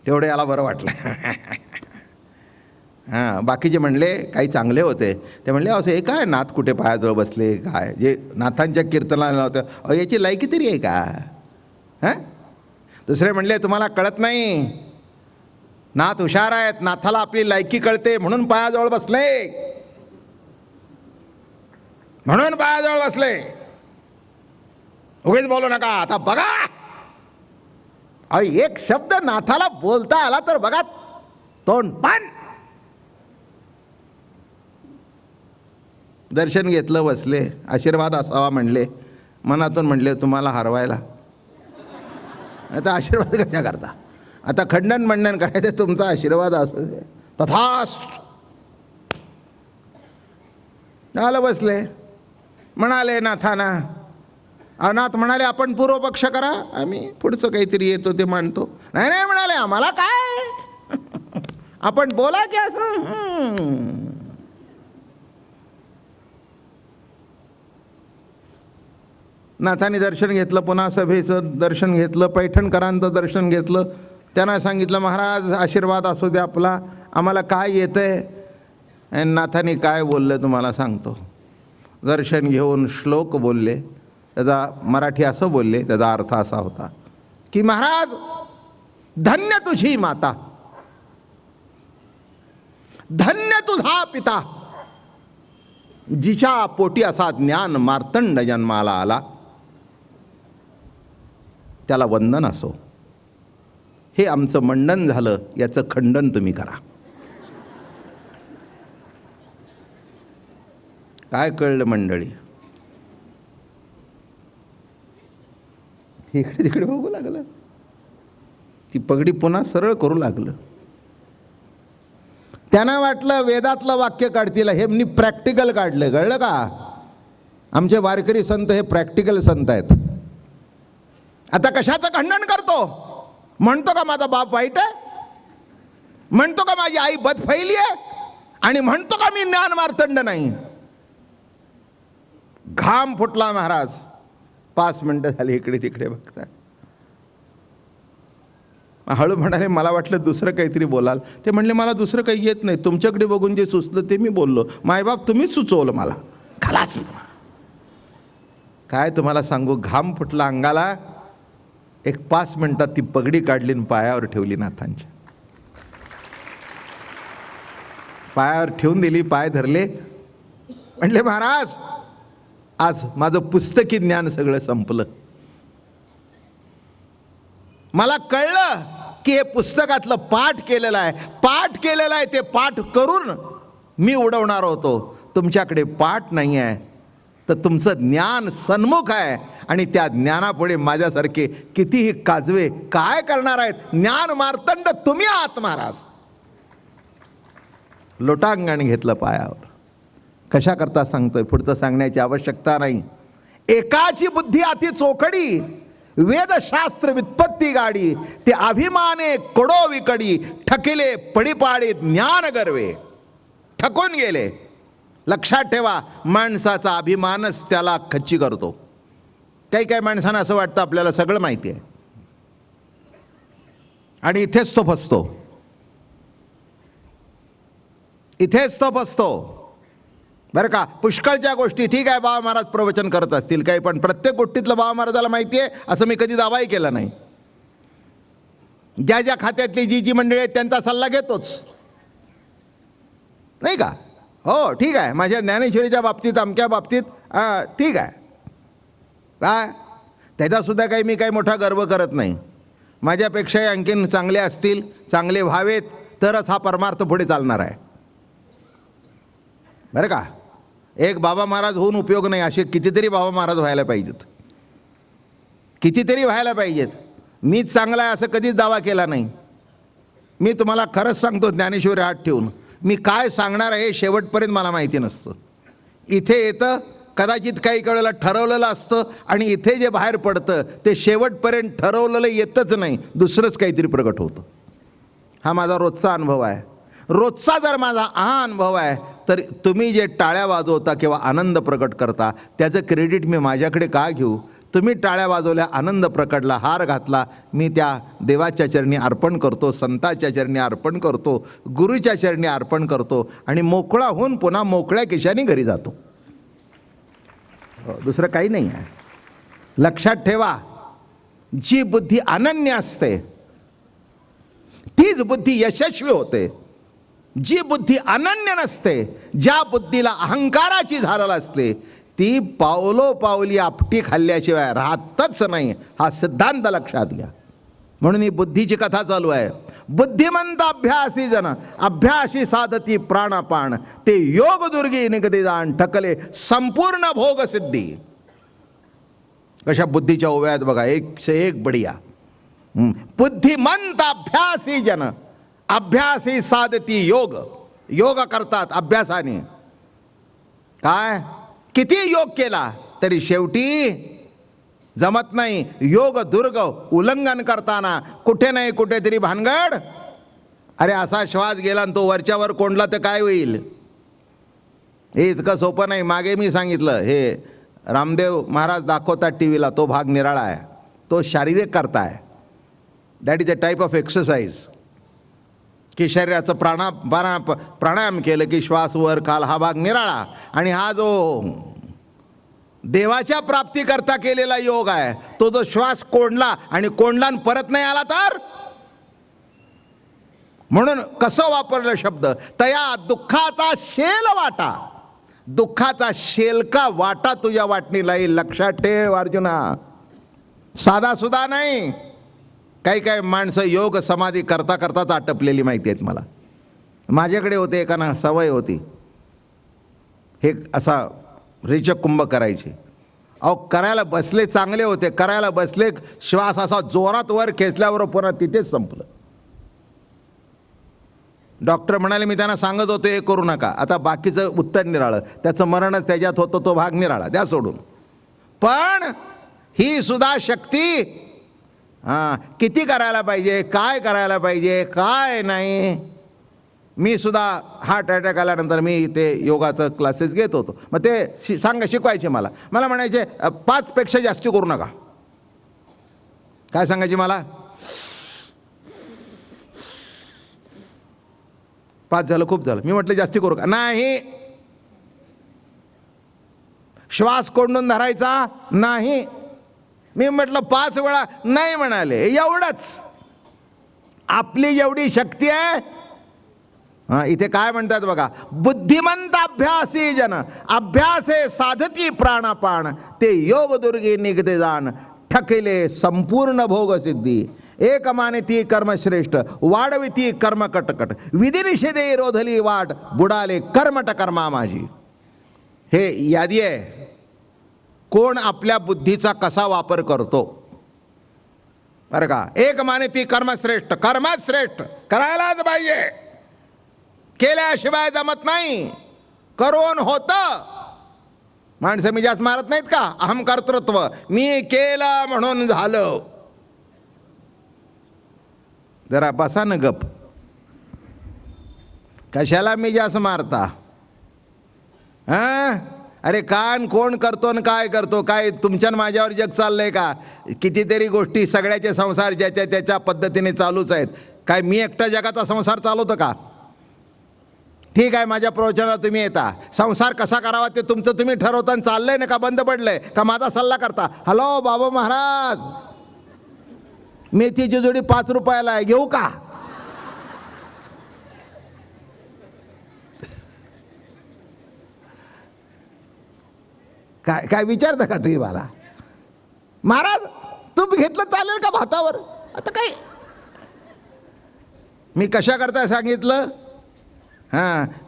Speaker 2: तेवढं याला बरं वाटलं. हां, बाकीचे म्हणले, काही चांगले होते, ते म्हणले, असं हे काय नाथ कुठे पायाजवळ बसले, काय जे नाथांच्या कीर्तनाला होतं, याची लायकी तरी आहे का. हां, दुसरे म्हणले, तुम्हाला कळत नाही, नाथ हुशार आहेत, नाथाला आपली लायकी कळते म्हणून पायाजवळ बसले, म्हणून पायाजवळ बसले, उगीच बोलू नका. आता बघा, एक शब्द नाथाला बोलता आला तर बघा, तोंड पान. दर्शन घेतलं, बसले, आशीर्वाद असावा म्हणले, मनातून म्हणले, तुम्हाला हरवायला आता आशीर्वाद कशा करता, आता खंडन मंडन करायचं, तुमचा आशीर्वाद असू दे, तथास्तु. आलं, बसले, म्हणाले नाथाना. नाथ म्हणाले, आपण पूर्व पक्ष करा, आम्ही पुढचं काहीतरी येतो ते मानतो. नाही नाही म्हणाले, आम्हाला काय, आपण बोला की असं. नाथांनी दर्शन घेतलं, पुन्हा सभेचं दर्शन घेतलं, पैठणकरांचं दर्शन घेतलं. त्यांना सांगितलं, महाराज आशीर्वाद असू द्या आपला, आम्हाला काय येतं आहे. आणि नाथांनी काय बोललं तुम्हाला सांगतो. दर्शन घेऊन श्लोक बोलले, त्याचा मराठी असं बोलले, त्याचा अर्थ असा होता की महाराज धन्य तुझी माता, धन्य तुझा पिता, जिच्या पोटी असा ज्ञान मार्तंड जन्माला आला, त्याला वंदन असो. हे आमचं मंडन झालं, याचं खंडन तुम्ही करा. काय कळलं मंडळी? इकडे तिकडे बघू लागलं, ती पगडी पुन्हा सरळ करू लागलं. त्यांना वाटलं वेदातलं वाक्य काढतील, हे मी प्रॅक्टिकल काढलं. कळलं का? आमचे वारकरी संत हे प्रॅक्टिकल संत आहेत. आता कशाचं खंडन करतो? म्हणतो का माझा बाप वाईट आहे? म्हणतो का माझी आई बदफैली आहे? आणि म्हणतो का मी ज्ञान मार्तंड नाही? घाम फुटला महाराज. 5 मिनिटं झाली इकडे तिकडे बघता. हळू म्हणाले, मला वाटलं दुसरं काहीतरी बोलाल. ते म्हणले, मला दुसरं काही येत नाही, तुमच्याकडे बघून जे सुचलं ते मी बोललो. मायबाप तुम्हीच सुचवलं मला. खलास. काय तुम्हाला सांगू, घाम फुटला अंगाला. एक 5 मिनिटात ती पगडी काढली आणि पायावर ठेवली नाथांच्या. पायावर ठेवून दिली, पाय धरले. म्हणले, महाराज आज माझं पुस्तकी ज्ञान सगळं संपलं. मला कळलं की हे पुस्तकातलं पाठ केलेलं आहे, पाठ केलेलं आहे, ते पाठ करून मी उडवणार होतो. तुमच्याकडे पाठ नाही आहे, तर तुमचं ज्ञान सन्मुख आहे, आणि त्या ज्ञानापुढे माझ्यासारखे कितीही काजवे काय करणार आहेत? ज्ञान मार्तंड तुम्ही आहात महाराज. लोटांगण घेतलं पायावर. कशा करता सांगतोय, पुढचं सांगण्याची आवश्यकता नाही. एकाची बुद्धी अति चोखडी, वेदशास्त्र व्युत्पत्ती गाडी, ते अभिमाने कडो विकडी, ठकिले पडीपाडी ज्ञान गर्वे. ठकून गेले. लक्षात ठेवा, माणसाचा अभिमानच त्याला खच्ची करतो. काही काही माणसांना असं वाटतं आपल्याला सगळं माहिती आहे, आणि इथेच तो फसतो. इथेच तो फसतो बरं का. पुष्कळच्या गोष्टी ठीक आहे, बाबा महाराज प्रवचन करत असतील काही, पण प्रत्येक गोष्टीतलं बाबा महाराजाला माहिती आहे असं मी कधी दावाही केला नाही. ज्या ज्या खात्यातली जी जी मंडळी आहेत त्यांचा सल्ला घेतोच, नाही का? हो ठीक आहे, माझ्या ज्ञानेश्वरीच्या बाबतीत, अमक्या बाबतीत ठीक आहे. काय त्याचासुद्धा काही मी काही मोठा गर्व करत नाही. माझ्यापेक्षाही आणखीन चांगले असतील, चांगले व्हावेत, तरच हा परमार्थ पुढे चालणार आहे बरं का. एक बाबा महाराज होऊन उपयोग नाही, असे कितीतरी बाबा महाराज व्हायला पाहिजेत, कितीतरी व्हायला पाहिजेत. मीच चांगला आहे असं कधीच दावा केला नाही. मी तुम्हाला खरंच सांगतो, ज्ञानेश्वरी हात ठेवून, मी काय सांगणार आहे शेवटपर्यंत मला माहिती नसतं. इथे येतं कदाचित काही वेळेला ठरवलेलं असतं, आणि इथे जे बाहेर पडतं ते शेवटपर्यंत ठरवलेलं येतच नाही, दुसरंच काहीतरी प्रगट होतं. हा माझा रोजचा अनुभव आहे. रोजचा जर माझा हा अनुभव आहे, तर तुम्ही जे टाळ्या वाजवता किंवा आनंद प्रकट करता त्याचं क्रेडिट मी माझ्याकडे का घेऊ? तुम्ही टाळ्या वाजवल्या, आनंद प्रकटला, हार घातला, मी त्या देवाच्या चरणी अर्पण करतो, संताच्या चरणी अर्पण करतो, गुरुच्या चरणी अर्पण करतो, आणि मोकळा होऊन पुन्हा मोकळ्या खिशाने घरी जातो. दुसरं काही नाही आहे. लक्षात ठेवा, जी बुद्धी अनन्य असते तीच बुद्धी यशस्वी होते. जी बुद्धी अनन्य नसते, ज्या बुद्धीला अहंकाराची झालेली असते, ती पावलोपावली आपटी खाल्ल्याशिवाय राहतच नाही. हा सिद्धांत लक्षात घ्या. म्हणून ही बुद्धीची कथा चालू आहे. बुद्धिमंत अभ्यासी जन अभ्यासी साधती प्राणापान, ते योग दुर्गी निगदी जाण, ठकले संपूर्ण भोग सिद्धी. कशा बुद्धीच्या ओव्यात बघा, एक से एक बढिया. बुद्धिमंत अभ्यासी जन अभ्यासी साधती योग. योग करतात अभ्यासाने. काय किती योग केला तरी शेवटी जमत नाही. योग दुर्ग उल्लंघन करताना कुठे नाही कुठेतरी भानगड. अरे असा श्वास गेला आणि तो वरच्यावर कोंडला तर काय होईल? हे इतकं सोपं नाही. मागे मी सांगितलं, हे रामदेव महाराज दाखवतात टी व्हीला, तो भाग निराळा आहे. तो शारीरिक करता आहे. That is a type of exercise की शरीराचं प्राणायाम केलं की श्वास वर खाल हा भाग निराळा. आणि हा जो देवाच्या प्राप्तीकरता केलेला योग आहे तो जो श्वास कोंडला आणि कोंडला परत नाही आला तर, म्हणून कसं वापरलं शब्द, तया दुःखाचा शेल वाटा, दुःखाचा शेलका वाटा तुझ्या वाटणीला येईल. लक्षात ठेव अर्जुना, साधा सुद्धा नाही. काही काही माणसं योग समाधी करता करताच आटपलेली माहिती आहेत मला. माझ्याकडे होते एकाना सवय होती हे असा रेचक कुंभ करायची. अहो करायला बसले चांगले होते, करायला बसले श्वास असा जोरात वर खेचल्यावर पुन्हा तिथेच संपलं. डॉक्टर म्हणाले, मी त्यांना सांगत होतो हे करू नका. आता बाकीचं उत्तर निराळं, त्याचं मरणच त्याच्यात होतं, तो भाग निराळा, द्या सोडून. पण ही सुद्धा शक्ती किती करायला पाहिजे, काय करायला पाहिजे, काय नाही. मी सुद्धा हार्ट अटॅक आल्यानंतर मी ते योगाचं क्लासेस घेत होतो. मग ते शिकवायचे मला म्हणायचे 5 पेक्षा जास्ती करू नका. काय सांगायचे मला, 5 झालं खूप झालं. मी म्हटलं जास्ती करू का, नाही. श्वास कोंडून धरायचा नाही. मी म्हटलं 5 वेळा, नाही म्हणाले. एवढंच आपली एवढी शक्ती आहे. इथे काय म्हणतात बघा, बुद्धिमंत अभ्यासी जन अभ्यासे साधती प्राणापान, ते योग दुर्गी निघते जाण, ठकिले संपूर्ण भोग सिद्धी. एक मानिती कर्मश्रेष्ठ, वाढविती कर्म कटकट, विधिनिषेधे रोधली वाट, बुडाले कर्मट कर्मा माझी. हे यादी आहे कोण आपल्या बुद्धीचा कसा वापर करतो. बरं का, एक मानिती कर्मश्रेष्ठ, कर्मच श्रेष्ठ, करायलाच पाहिजे, केल्याशिवाय जमत नाही, करून होतं. माणसं मी जास्त मारत नाहीत का, अहम कर्तृत्व, मी केलं म्हणून झालं. जरा बसा न गप, कशाला मी जास्त मारता. अरे कान कोण करतो न काय करतो, काय तुमच्या माझ्यावर जग चाललंय का. कितीतरी गोष्टी सगळ्याचे संसार ज्याच्या त्याच्या पद्धतीने चालूच आहेत. काय मी एकटा जगाचा संसार चालवतो का. ठीक आहे, माझ्या प्रवचनाला तुम्ही येता, संसार कसा करावा ते तुमचं तुम्ही ठरवता. चाललंय ना का बंद पडलंय का माझा सल्ला करता. हॅलो बाबा महाराज, मेथीची जोडी 5 रुपयाला आहे, घेऊ का. काय काय विचारता का तुम्ही मला, महाराज तूप घेतलं चालेल का भातावर. आता काय मी कशा करता सांगितलं.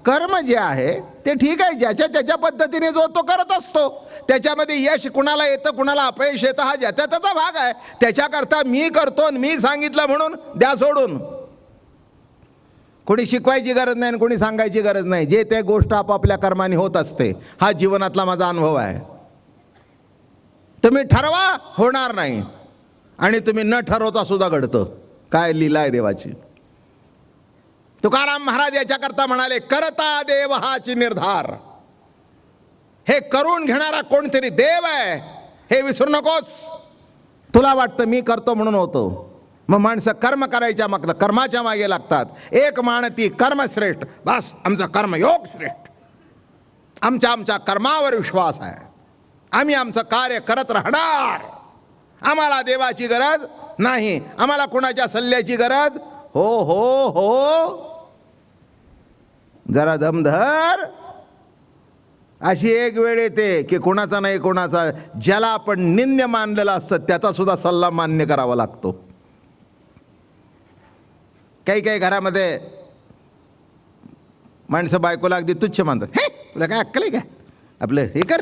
Speaker 2: कर्म जे आहे ते ठीक आहे, ज्याच्या त्याच्या पद्धतीने जो तो करत असतो. त्याच्यामध्ये यश कुणाला येतं कुणाला अपयश येतं हा ज्याचा त्याचा भाग आहे. त्याच्याकरता मी करतो, मी सांगितलं म्हणून द्या सोडून. कोणी शिकवायची गरज नाही, कोणी सांगायची गरज नाही. जे ते गोष्ट आपापल्या कर्माने होत असते. हा जीवनातला माझा अनुभव आहे. तुम्ही ठरवा, होणार नाही, आणि तुम्ही न ठरवता सुद्धा घडतं. काय लीला आहे देवाची. तुकाराम महाराज याच्याकरता म्हणाले, करता देव हाची निर्धार. हे करून घेणारा कोणतरी देव आहे हे विसरू नकोस. तुला वाटतं मी करतो म्हणून होतो. मग माणसं कर्म करायच्या मागं कर्माच्या मागे लागतात. एक मानती कर्मश्रेष्ठ, बस आमचा कर्मयोग श्रेष्ठ. आमच्या कर्मावर विश्वास आहे. आम्ही आमचं कार्य करत राहणार. आम्हाला देवाची गरज नाही, आम्हाला कोणाच्या सल्ल्याची गरज. हो हो हो, जरा दमधर. अशी एक वेळ येते की कोणाचा नाही कोणाचा, ज्याला आपण निंद्य मानलेला असतं त्याचा सुद्धा सल्ला मान्य करावा लागतो. काही काही घरामध्ये माणसं बायकोला अगदी तुच्छ मानतात. हे तुला काय अक्कल आहे का, आपलं हे कर,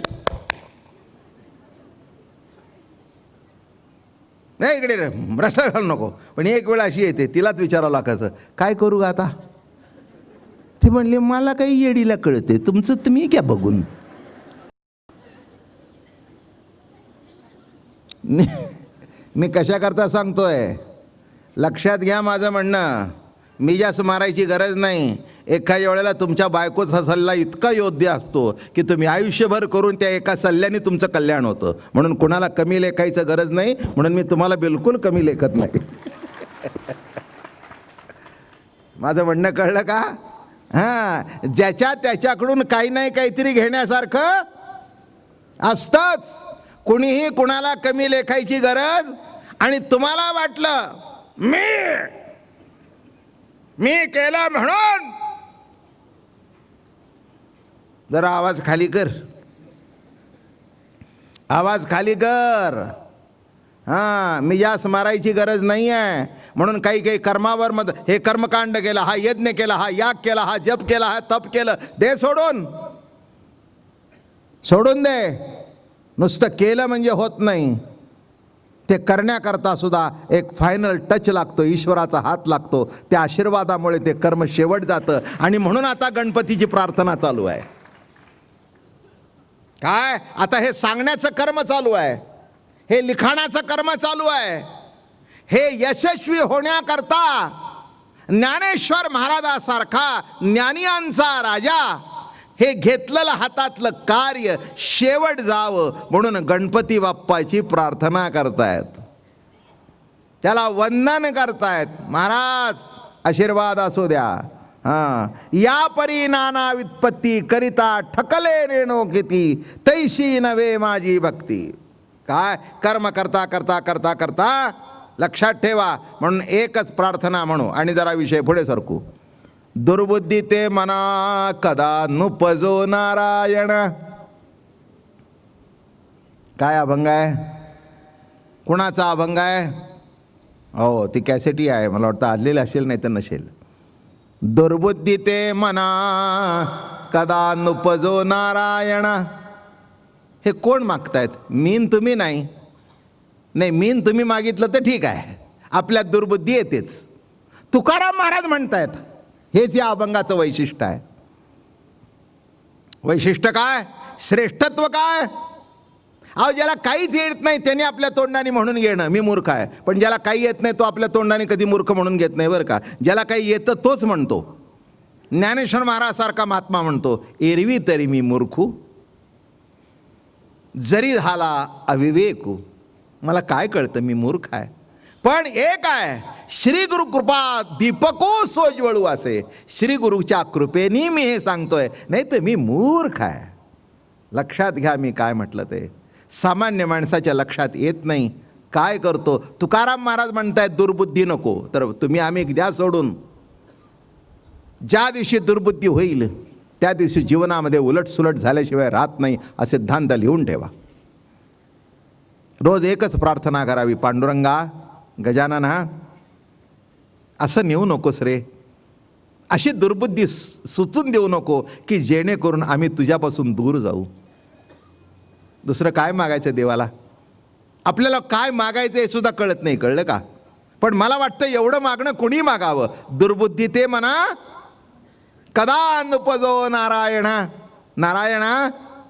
Speaker 2: नाही इकडे रस्ता घालू नको. पण एक वेळ अशी येते तिलाच विचारावं लागायचं, काय करू का आता. ती म्हणली, मला काही येडीला कळते, तुमचं तुम्ही क्या बघून. मी कशा करता सांगतोय, लक्षात घ्या माझं म्हणणं. मी जास्त मारायची गरज नाही. एखाद्या वेळेला तुमच्या बायकोचा सल्ला इतका योग्य असतो की तुम्ही आयुष्यभर करून त्या एका सल्ल्याने तुमचं कल्याण होतं. म्हणून कुणाला कमी लेखायचं गरज नाही, म्हणून मी तुम्हाला बिलकुल कमी लेखत नाही. माझं म्हणणं कळलं का? हां, त्याच्याकडून काही नाही काहीतरी घेण्यासारखं असतंच. कुणीही कुणाला कमी लेखायची गरज. आणि तुम्हाला वाटलं मी केलं म्हणून, जरा आवाज खाली कर, आवाज खाली कर. हां, मिजास मारायची गरज नाही आहे. म्हणून काही काही कर्मावर हे कर्मकांड केलं, हा यज्ञ केला, हा याग केला, हा जप केला, हा तप केलं, दे सोडून दे. नुसतं केलं म्हणजे होत नाही. ते करण्याकरता सुद्धा एक फायनल टच लागतो, ईश्वराचा हात लागतो. त्या आशीर्वादामुळे ते कर्म शेवट जातं. आणि म्हणून आता गणपतीची प्रार्थना चालू आहे. काय आता हे सांगण्याचं कर्म चालू आहे, हे लिखाणाचं कर्म चालू आहे. हे यशस्वी होण्याकरता ज्ञानेश्वर महाराजासारखा ज्ञानियांचा राजा हे घेतलेलं हातातलं कार्य शेवट जावं म्हणून गणपती बाप्पाची प्रार्थना करतायत, त्याला वंदन करतायत. महाराज आशीर्वाद असू द्या. हां, या परी नाना व्युत्पत्ती करिता ठकले रेणो किती, तैशी नव्हे माझी भक्ती. काय कर्म करता करता करता करता लक्षात ठेवा. म्हणून एकच प्रार्थना म्हणू आणि जरा विषय पुढे सरकू. दुर्बुद्धी ते मना कदा नुपजो नारायण. काय अभंग आहे? कुणाचा अभंग आहे? हो, ती कॅसेटी आहे, मला वाटतं आलेली असेल, नाही तर नसेल. दुर्बुद्धी ते मना कदा नुपजो नारायण. हे कोण मागतायत? मीन तुम्ही नाही. नाही, मीन तुम्ही मागितलं तर ठीक आहे, आपल्यात दुर्बुद्धी येतेच. तुकाराम महाराज म्हणतायत. हेच या अभंगाचं वैशिष्ट्य आहे. वैशिष्ट्य काय? श्रेष्ठत्व काय? अहो, ज्याला काहीच येत नाही त्याने आपल्या तोंडाने म्हणून घेणं मी मूर्ख आहे. पण ज्याला काही येत नाही तो आपल्या तोंडाने कधी मूर्ख म्हणून घेत नाही बरं का. ज्याला काही येतं तोच म्हणतो. ज्ञानेश्वर महाराजासारखा महात्मा म्हणतो, एरवी तरी मी मूर्खू, जरी झाला अविवेकू. मला काय कळतं, मी मूर्ख आहे. पण एक आहे, श्री गुरु कृपा दीपको सोज्वळू असे. श्री गुरुच्या कृपेनी मी हे सांगतोय, नाही तर मी मूर्ख आहे. लक्षात घ्या मी काय म्हटलं ते. सामान्य माणसाच्या लक्षात येत नाही. काय करतो? तुकाराम महाराज म्हणतायत दुर्बुद्धी नको, तर तुम्ही आम्ही द्या सोडून. ज्या दिवशी दुर्बुद्धी होईल त्या दिवशी जीवनामध्ये उलटसुलट झाल्याशिवाय राहत नाही, हा सिद्धांत लिहून ठेवा. रोज एकच प्रार्थना करावी, पांडुरंगा गजानना असं नेऊ नकोस रे, अशी दुर्बुद्धी सुचून देऊ नको की जेणेकरून आम्ही तुझ्यापासून दूर जाऊ. दुसरं काय मागायचं देवाला? आपल्याला काय मागायचं हे सुद्धा कळत नाही, कळलं का? पण मला वाटतं एवढं मागणं कोणी मागावं. दुर्बुद्धी ते म्हणा कदा नुपजो नारायणा. नारायणा,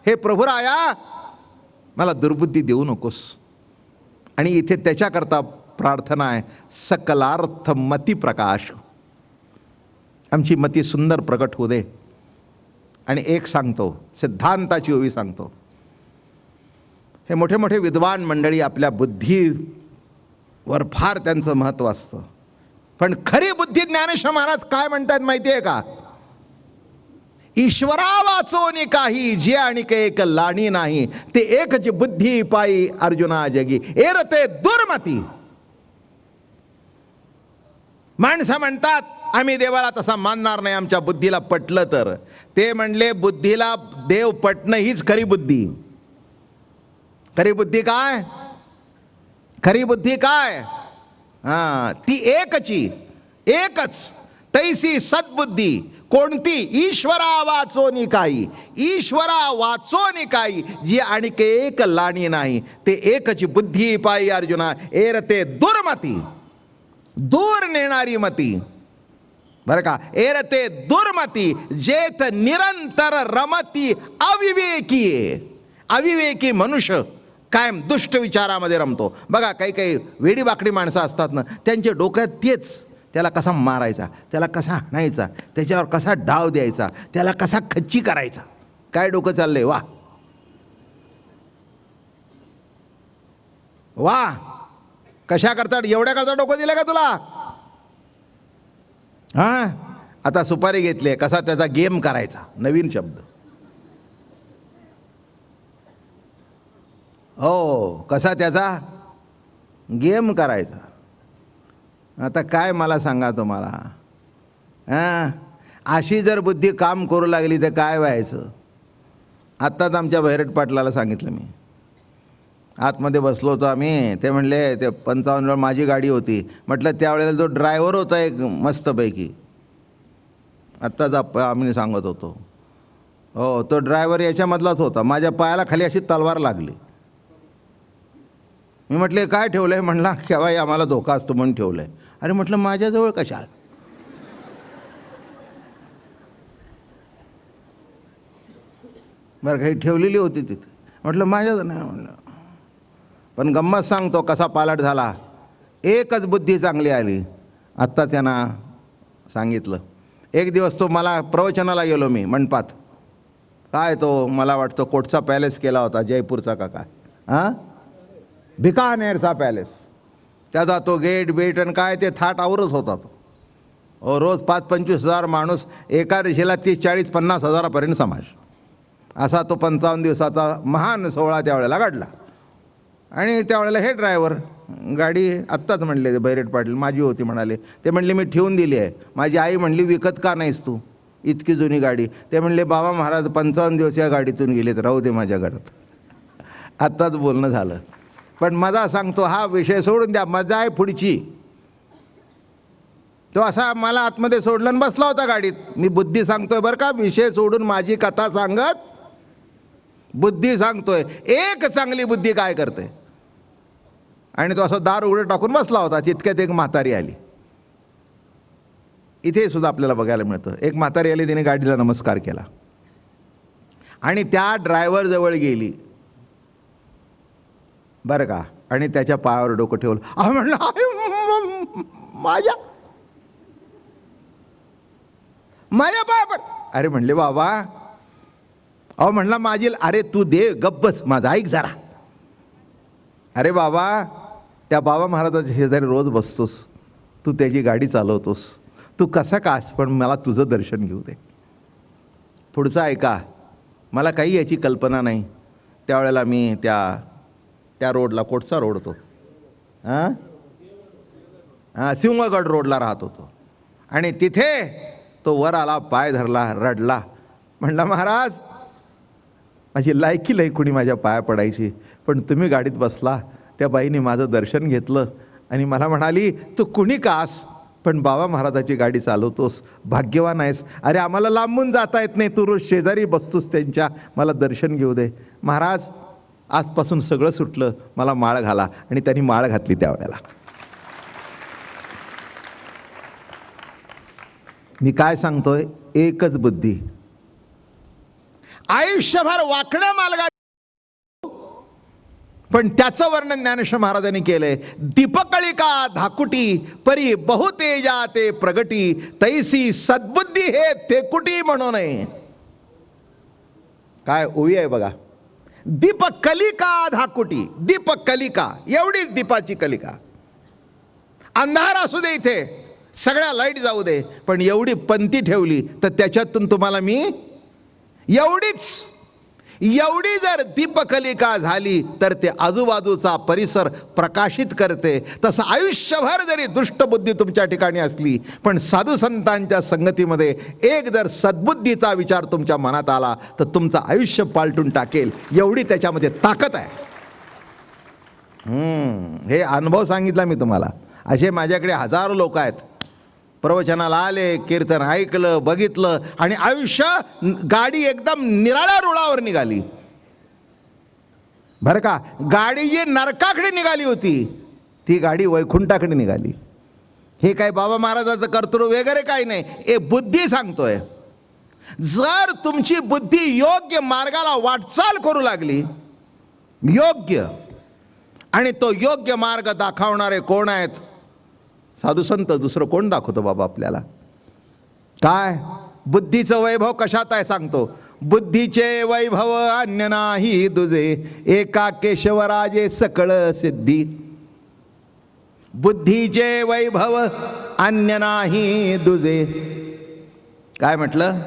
Speaker 2: हे प्रभुराया मला दुर्बुद्धी देऊ नकोस. आणि इथे त्याच्याकरता प्रार्थना आहे, सकलार्थ मती प्रकाश. आमची मती सुंदर प्रकट होऊ दे. आणि एक सांगतो, सिद्धांताची ओवी सांगतो. हे मोठे मोठे विद्वान मंडळी आपल्या बुद्धीवर फार त्यांचं महत्त्व असतं. पण खरी बुद्धी ज्ञानेश्वर महाराज काय म्हणतात माहिती आहे का? ईश्वरा वाचोनी काही जे आणि एक लाणी नाही, ते एकच बुद्धी पायी अर्जुना जगी एरते दुर्मती. माणसं म्हणतात आम्ही देवाला तसा मानणार नाही, आमच्या बुद्धीला पटलं तर. ते म्हणले बुद्धीला देव पटणं हीच खरी बुद्धी. खरी बुद्धी काय? खरी बुद्धी काय? हां, ती एकच तैसी सद्बुद्धी. कोणती? ईश्वरा वाचोनी काही. ईश्वरा वाचोनी काही जी आणि एक लाणी नाही, ते एकच बुद्धी पायी अर्जुना एरते दुर्मती. दूर नेणारी मती बरं का. एरते दुर्मती जेथ निरंतर रमती अविवेकी. अविवेकी मनुष्य कायम दुष्ट विचारामध्ये रमतो. बघा, काही काही वेडी बाकडी माणसं असतात ना, त्यांच्या डोक्यात त्याला कसा मारायचा, त्याला कसा हाणायचा, त्याच्यावर कसा डाव द्यायचा, त्याला कसा खच्ची करायचा. काय डोकं चाललंय. वा वा, कशा करता, एवढ्या करता डोकं दिलं का तुला. हां, आता सुपारी घेतली आहे, कसा त्याचा गेम करायचा. नवीन शब्द. हो, कसा त्याचा गेम करायचा. आता काय मला सांगा तुम्हाला. हां, अशी जर बुद्धी काम करू लागली तर काय व्हायचं. आत्ताच आमच्या भैरट पाटलाला सांगितलं मी. आतमध्ये बसलो होतो आम्ही. ते म्हणले, ते 55वर माझी गाडी होती. म्हटलं त्यावेळेला जो ड्रायव्हर होता एक मस्तपैकी, आत्ताच आम्ही सांगत होतो. हो, तो ड्रायव्हर याच्यामधलाच होता. माझ्या पायाला खाली अशी तलवार लागली. मी म्हटले काय ठेवलं आहे. म्हणला केव्हाही आम्हाला धोका असतो म्हणून ठेवलं आहे. अरे म्हटलं माझ्याजवळ कशाला. बरं, काही ठेवलेली होती तिथे. म्हटलं माझ्याच नाही. म्हणलं पण गंमत सांगतो कसा पालट झाला. एकच बुद्धी चांगली आली. आत्ताच त्यांना सांगितलं. एक दिवस तो मला प्रवचनाला गेलो मी मंडपात. काय तो मला वाटतं कोटचा पॅलेस केला होता जयपूरचा का काय. हां, बिकानेरचा पॅलेस. त्याचा तो गेट बेट आणि काय ते थाट आवरच होता तो. हो, रोज 5-25 हजार माणूस, एका दिवशीला 30-40-50 हजारापर्यंत समाज. असा तो 55 दिवसाचा महान सोहळा त्यावेळेला घडला. आणि त्यावेळेला हे ड्रायव्हर गाडी आत्ताच म्हणले, ते भैरट पाटील माझी होती म्हणाले. ते म्हणले मी ठेवून दिली आहे. माझी आई म्हणली विकत का नाहीस तू, इतकी जुनी गाडी. ते म्हणले बाबा महाराज 55 दिवस या गाडीतून गेले, तर राहू दे माझ्या घरात. आत्ताच बोलणं झालं. पण मजा सांगतो, हा विषय सोडून द्या, मजा आहे पुढची. तो असा मला आतमध्ये सोडलं आणि बसला होता गाडीत. मी बुद्धी सांगतोय बरं का, विषय सोडून माझी कथा सांगत बुद्धी सांगतोय. एक चांगली बुद्धी काय करते. आणि तो असं दार उघडं टाकून बसला होता. तितक्यात एक म्हातारी आली. इथे सुद्धा आपल्याला बघायला मिळतं. एक म्हातारी आली, तिने गाडीला नमस्कार केला आणि त्या ड्रायव्हर जवळ गेली बरं का, आणि त्याच्या पायावर डोकं ठेवलं. म्हणलं माझ्या पाया पण. अरे म्हणले बाबा, अहो म्हणला माझी. अरे तू दे गप्प बस, माझा ऐक जरा. अरे बाबा, त्या बाबा महाराजाच्या शेजारी रोज बसतोस तू, त्याची गाडी चालवतोस तू, कसा कास, पण मला तुझं दर्शन घेऊ दे. पुढचं ऐका. मला काही याची कल्पना नाही. त्यावेळेला मी त्या रोडला, कोटचा रोड तो, हां सिंहगड रोडला राहत होतो. आणि तिथे तो वर आला, पाय धरला, रडला. म्हणला महाराज माझी लायकी नाही कुणी माझ्या पाया पडायची, पण तुम्ही गाडीत बसला, त्या बाईने माझं दर्शन घेतलं आणि मला म्हणाली तू कुणी कास, पण बाबा महाराजाची गाडी चालवतोस, भाग्यवान आहेस. अरे आम्हाला लांबून जाता येत नाही, तू रोज शेजारी बसतोस त्यांच्या, मला दर्शन घेऊ दे. महाराज आजपासून सगळं सुटलं, मला माळ घाला. आणि त्यांनी माळ घातली त्यावेळेला. मी काय सांगतोय, एकच बुद्धी. आयुष्यभर वाकड्या मार्गात, पण त्याचं वर्णन ज्ञानेश्वर महाराजांनी केलंय. दीपकळिका धाकुटी परी बहुतेजा ते प्रगटी, तैसी सद्बुद्धी हे तेकुटी म्हणू नये. काय ओवी आहे बघा. दीपकलिका धाकुटी, दीपकलिका, एवढीच दीपाची कलिका. अंधार असू दे इथे, सगळ्या लाईट जाऊ दे, पण एवढी पंक्ती ठेवली तर त्याच्यातून तुम्हाला मी एवढी जर दीपकलिका झाली तर ते आजूबाजूचा परिसर प्रकाशित करते. तसं आयुष्यभर जरी दुष्टबुद्धी तुमच्या ठिकाणी असली, पण साधू संतांच्या संगतीमध्ये एक जर सद्बुद्धीचा विचार तुमच्या मनात आला तर तुमचं आयुष्य पालटून टाकेल, एवढी त्याच्यामध्ये ताकद आहे. हे अनुभव सांगितला मी तुम्हाला. असे माझ्याकडे हजारो लोक आहेत. प्रवचनाला आले, कीर्तन ऐकलं, बघितलं, आणि आयुष्य गाडी एकदम निराळ्या रुळावर निघाली बरं का. गाडी जी नरकाकडे निघाली होती ती गाडी वैकुंठाकडे निघाली. हे काय बाबा महाराजाचं कर्तृत्व वगैरे काही नाही, हे बुद्धी सांगतोय. जर तुमची बुद्धी योग्य मार्गाला वाटचाल करू लागली, योग्य, आणि तो योग्य मार्ग दाखवणारे कोण आहेत साधू संत दुसरं कोण दाखवतो बाबा आपल्याला? काय बुद्धीचं वैभव कशात आहे सांगतो. बुद्धीचे वैभव अन्य नाही दुजे, एका केशवराजे सकळ सिद्धी. बुद्धीचे वैभव अन्य नाही दुजे. काय म्हटलं?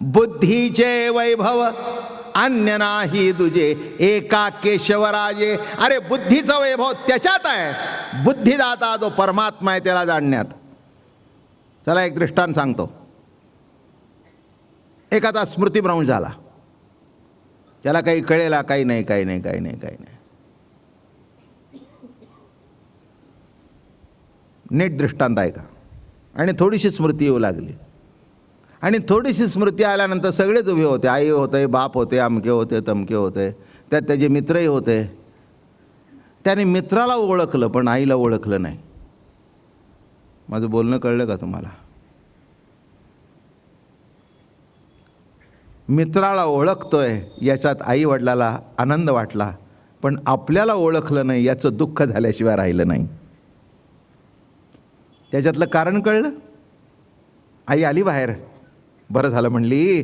Speaker 2: बुद्धीचे वैभव अन्य नाही दुजे, एका केशवराजे. अरे बुद्धीचा वैभव त्याच्यात आहे, बुद्धिदाता जो परमात्मा आहे त्याला जाणण्यात. चला एक दृष्टांत सांगतो. एखादा स्मृतिभ्रंश झाला, त्याला काही कळेला, काही नाही. नीट दृष्टांत आहे का? आणि थोडीशी स्मृती येऊ लागली, आणि थोडीशी स्मृती आल्यानंतर सगळेच उभे होते. आई होते, बाप होते, अमके होते, तमके होते, त्यात त्याचे मित्रही होते. त्याने मित्राला ओळखलं पण आईला ओळखलं नाही. माझं बोलणं कळलं का तुम्हाला? मित्राला ओळखतोय याच्यात आई वडिलाला आनंद वाटला, पण आपल्याला ओळखलं नाही याचं दुःख झाल्याशिवाय राहिलं नाही. त्याच्यातलं कारण कळलं. आई आली बाहेर, बरं झालं म्हणली,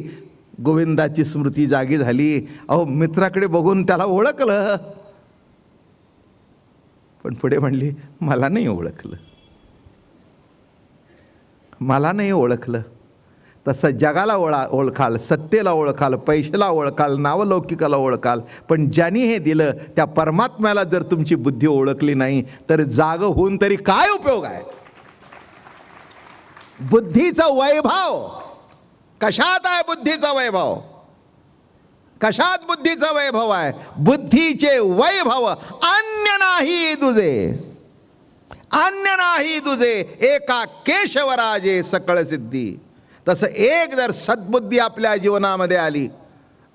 Speaker 2: गोविंदाची स्मृती जागी झाली. अहो मित्राकडे बघून त्याला ओळखलं, पण पुढे म्हणली मला नाही ओळखलं, मला नाही ओळखलं. तसं जगाला ओळखाल, सत्तेला ओळखाल, पैशाला ओळखाल, नावलौकिकाला ओळखाल, पण ज्यांनी हे दिलं त्या परमात्म्याला जर तुमची बुद्धी ओळखली नाही तर जाग होऊन तरी काय उपयोग आहे? बुद्धीचा वैभव कशात आहे? बुद्धीचा वैभव कशात? बुद्धीचा वैभव आहे. बुद्धीचे वैभव अन्य नाही तुझे, अन्य नाही तुझे, एका केशवराजे सकळ सिद्धी. तसं एक जर सद्बुद्धी आपल्या जीवनामध्ये आली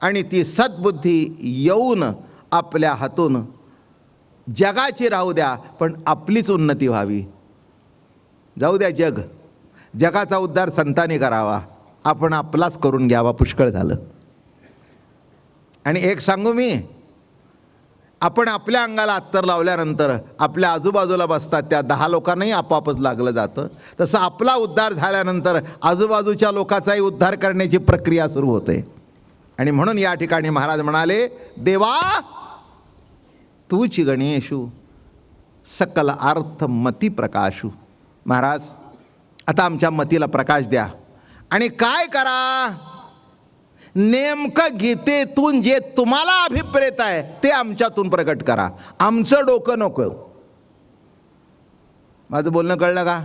Speaker 2: आणि ती सद्बुद्धी येऊन आपल्या हातून जगाची राहू द्या पण आपलीच उन्नती व्हावी. जाऊ द्या जग, जगाचा उद्धार संतांनी करावा, आपण आपलाच करून घ्यावा, पुष्कळ झालं. आणि एक सांगू मी, आपण आपल्या अंगाला अत्तर लावल्यानंतर आपल्या आजूबाजूला बसतात त्या 10 लोकांनाही आपोआपच लागलं जातं. तसं आपला उद्धार झाल्यानंतर आजूबाजूच्या लोकांचाही उद्धार करण्याची प्रक्रिया सुरू होते. आणि म्हणून या ठिकाणी महाराज म्हणाले, देवा तूच गणेशू सकल अर्थ मती प्रकाशू. महाराज आता आमच्या मतीला प्रकाश द्या आणि काय करा, नेमकं गीतेतून जे तुम्हाला अभिप्रेत आहे ते आमच्यातून प्रकट करा, आमचं डोकं नको. माझं बोलणं कळलं का?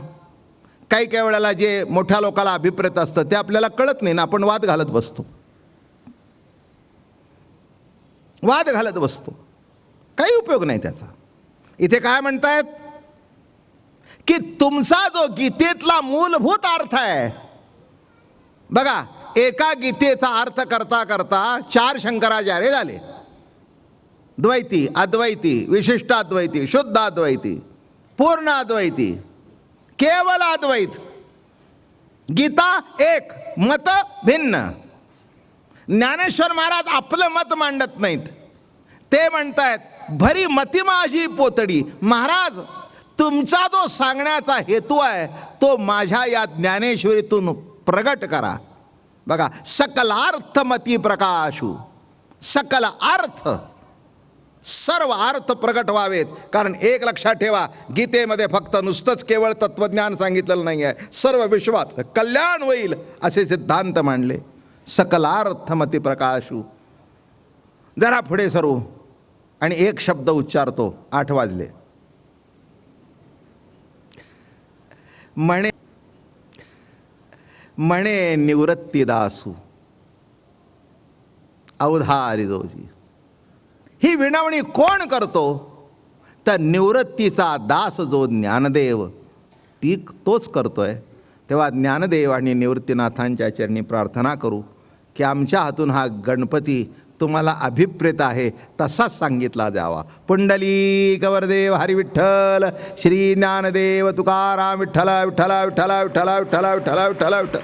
Speaker 2: काही काही वेळेला जे मोठ्या लोकाला अभिप्रेत असतं ते आपल्याला कळत नाही ना, आपण वाद घालत बसतो, काही उपयोग नाही त्याचा. इथे काय म्हणतायत की तुमचा जो गीतेतला मूलभूत अर्थ आहे बघा, एका गीतेचा अर्थ करता करता 4 शंकराचार्य झाले. द्वैती, अद्वैती, विशिष्ट अद्वैती, शुद्ध अद्वैती, पूर्ण अद्वैती, केवल अद्वैत. गीता एक, मत भिन्न. ज्ञानेश्वर महाराज आपलं मत मांडत नाहीत, ते म्हणतायत भरी मती माझी पोतडी. महाराज तुमचा जो सांगण्याचा हेतू आहे तो माझ्या या ज्ञानेश्वरीतून प्रगट करा. बघा, सकल अर्थ मती प्रकाशू, सकल अर्थ, सर्व अर्थ प्रगट व्हावेत. कारण एक लक्षात ठेवा, गीतेमध्ये फक्त नुसतंच केवळ तत्वज्ञान सांगितलेलं नाही आहे, सर्व विश्वाचं कल्याण होईल असे सिद्धांत मांडले. सकल अर्थ मती प्रकाशू. जरा पुढे सरू आणि एक शब्द उच्चारतो. 8 वाजले. म्हणे निवृत्तीदासू अवधारी दोषी. ही विनवणी कोण करतो? तर निवृत्तीचा दास जो ज्ञानदेव तोच करतोय. तेव्हा ज्ञानदेव आणि निवृत्तीनाथांच्या चरणी प्रार्थना करू की आमच्या हातून हा गणपती तुम्हाला अभिप्रेत आहे तसाच सांगितला जावा. पुंडलिक वरदेव हरी विठ्ठल, श्री ज्ञानदेव तुकाराम विठ्ठल विठ्ठल विठ्ठल विठ्ठल विठ्ठल विठ्ठल विठ्ठल विठ्ठल.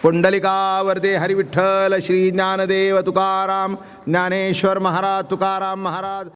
Speaker 2: पुंडलिका वरदे हरी विठ्ठल, श्री ज्ञानदेव तुकाराम, ज्ञानेश्वर महाराज तुकाराम महाराज.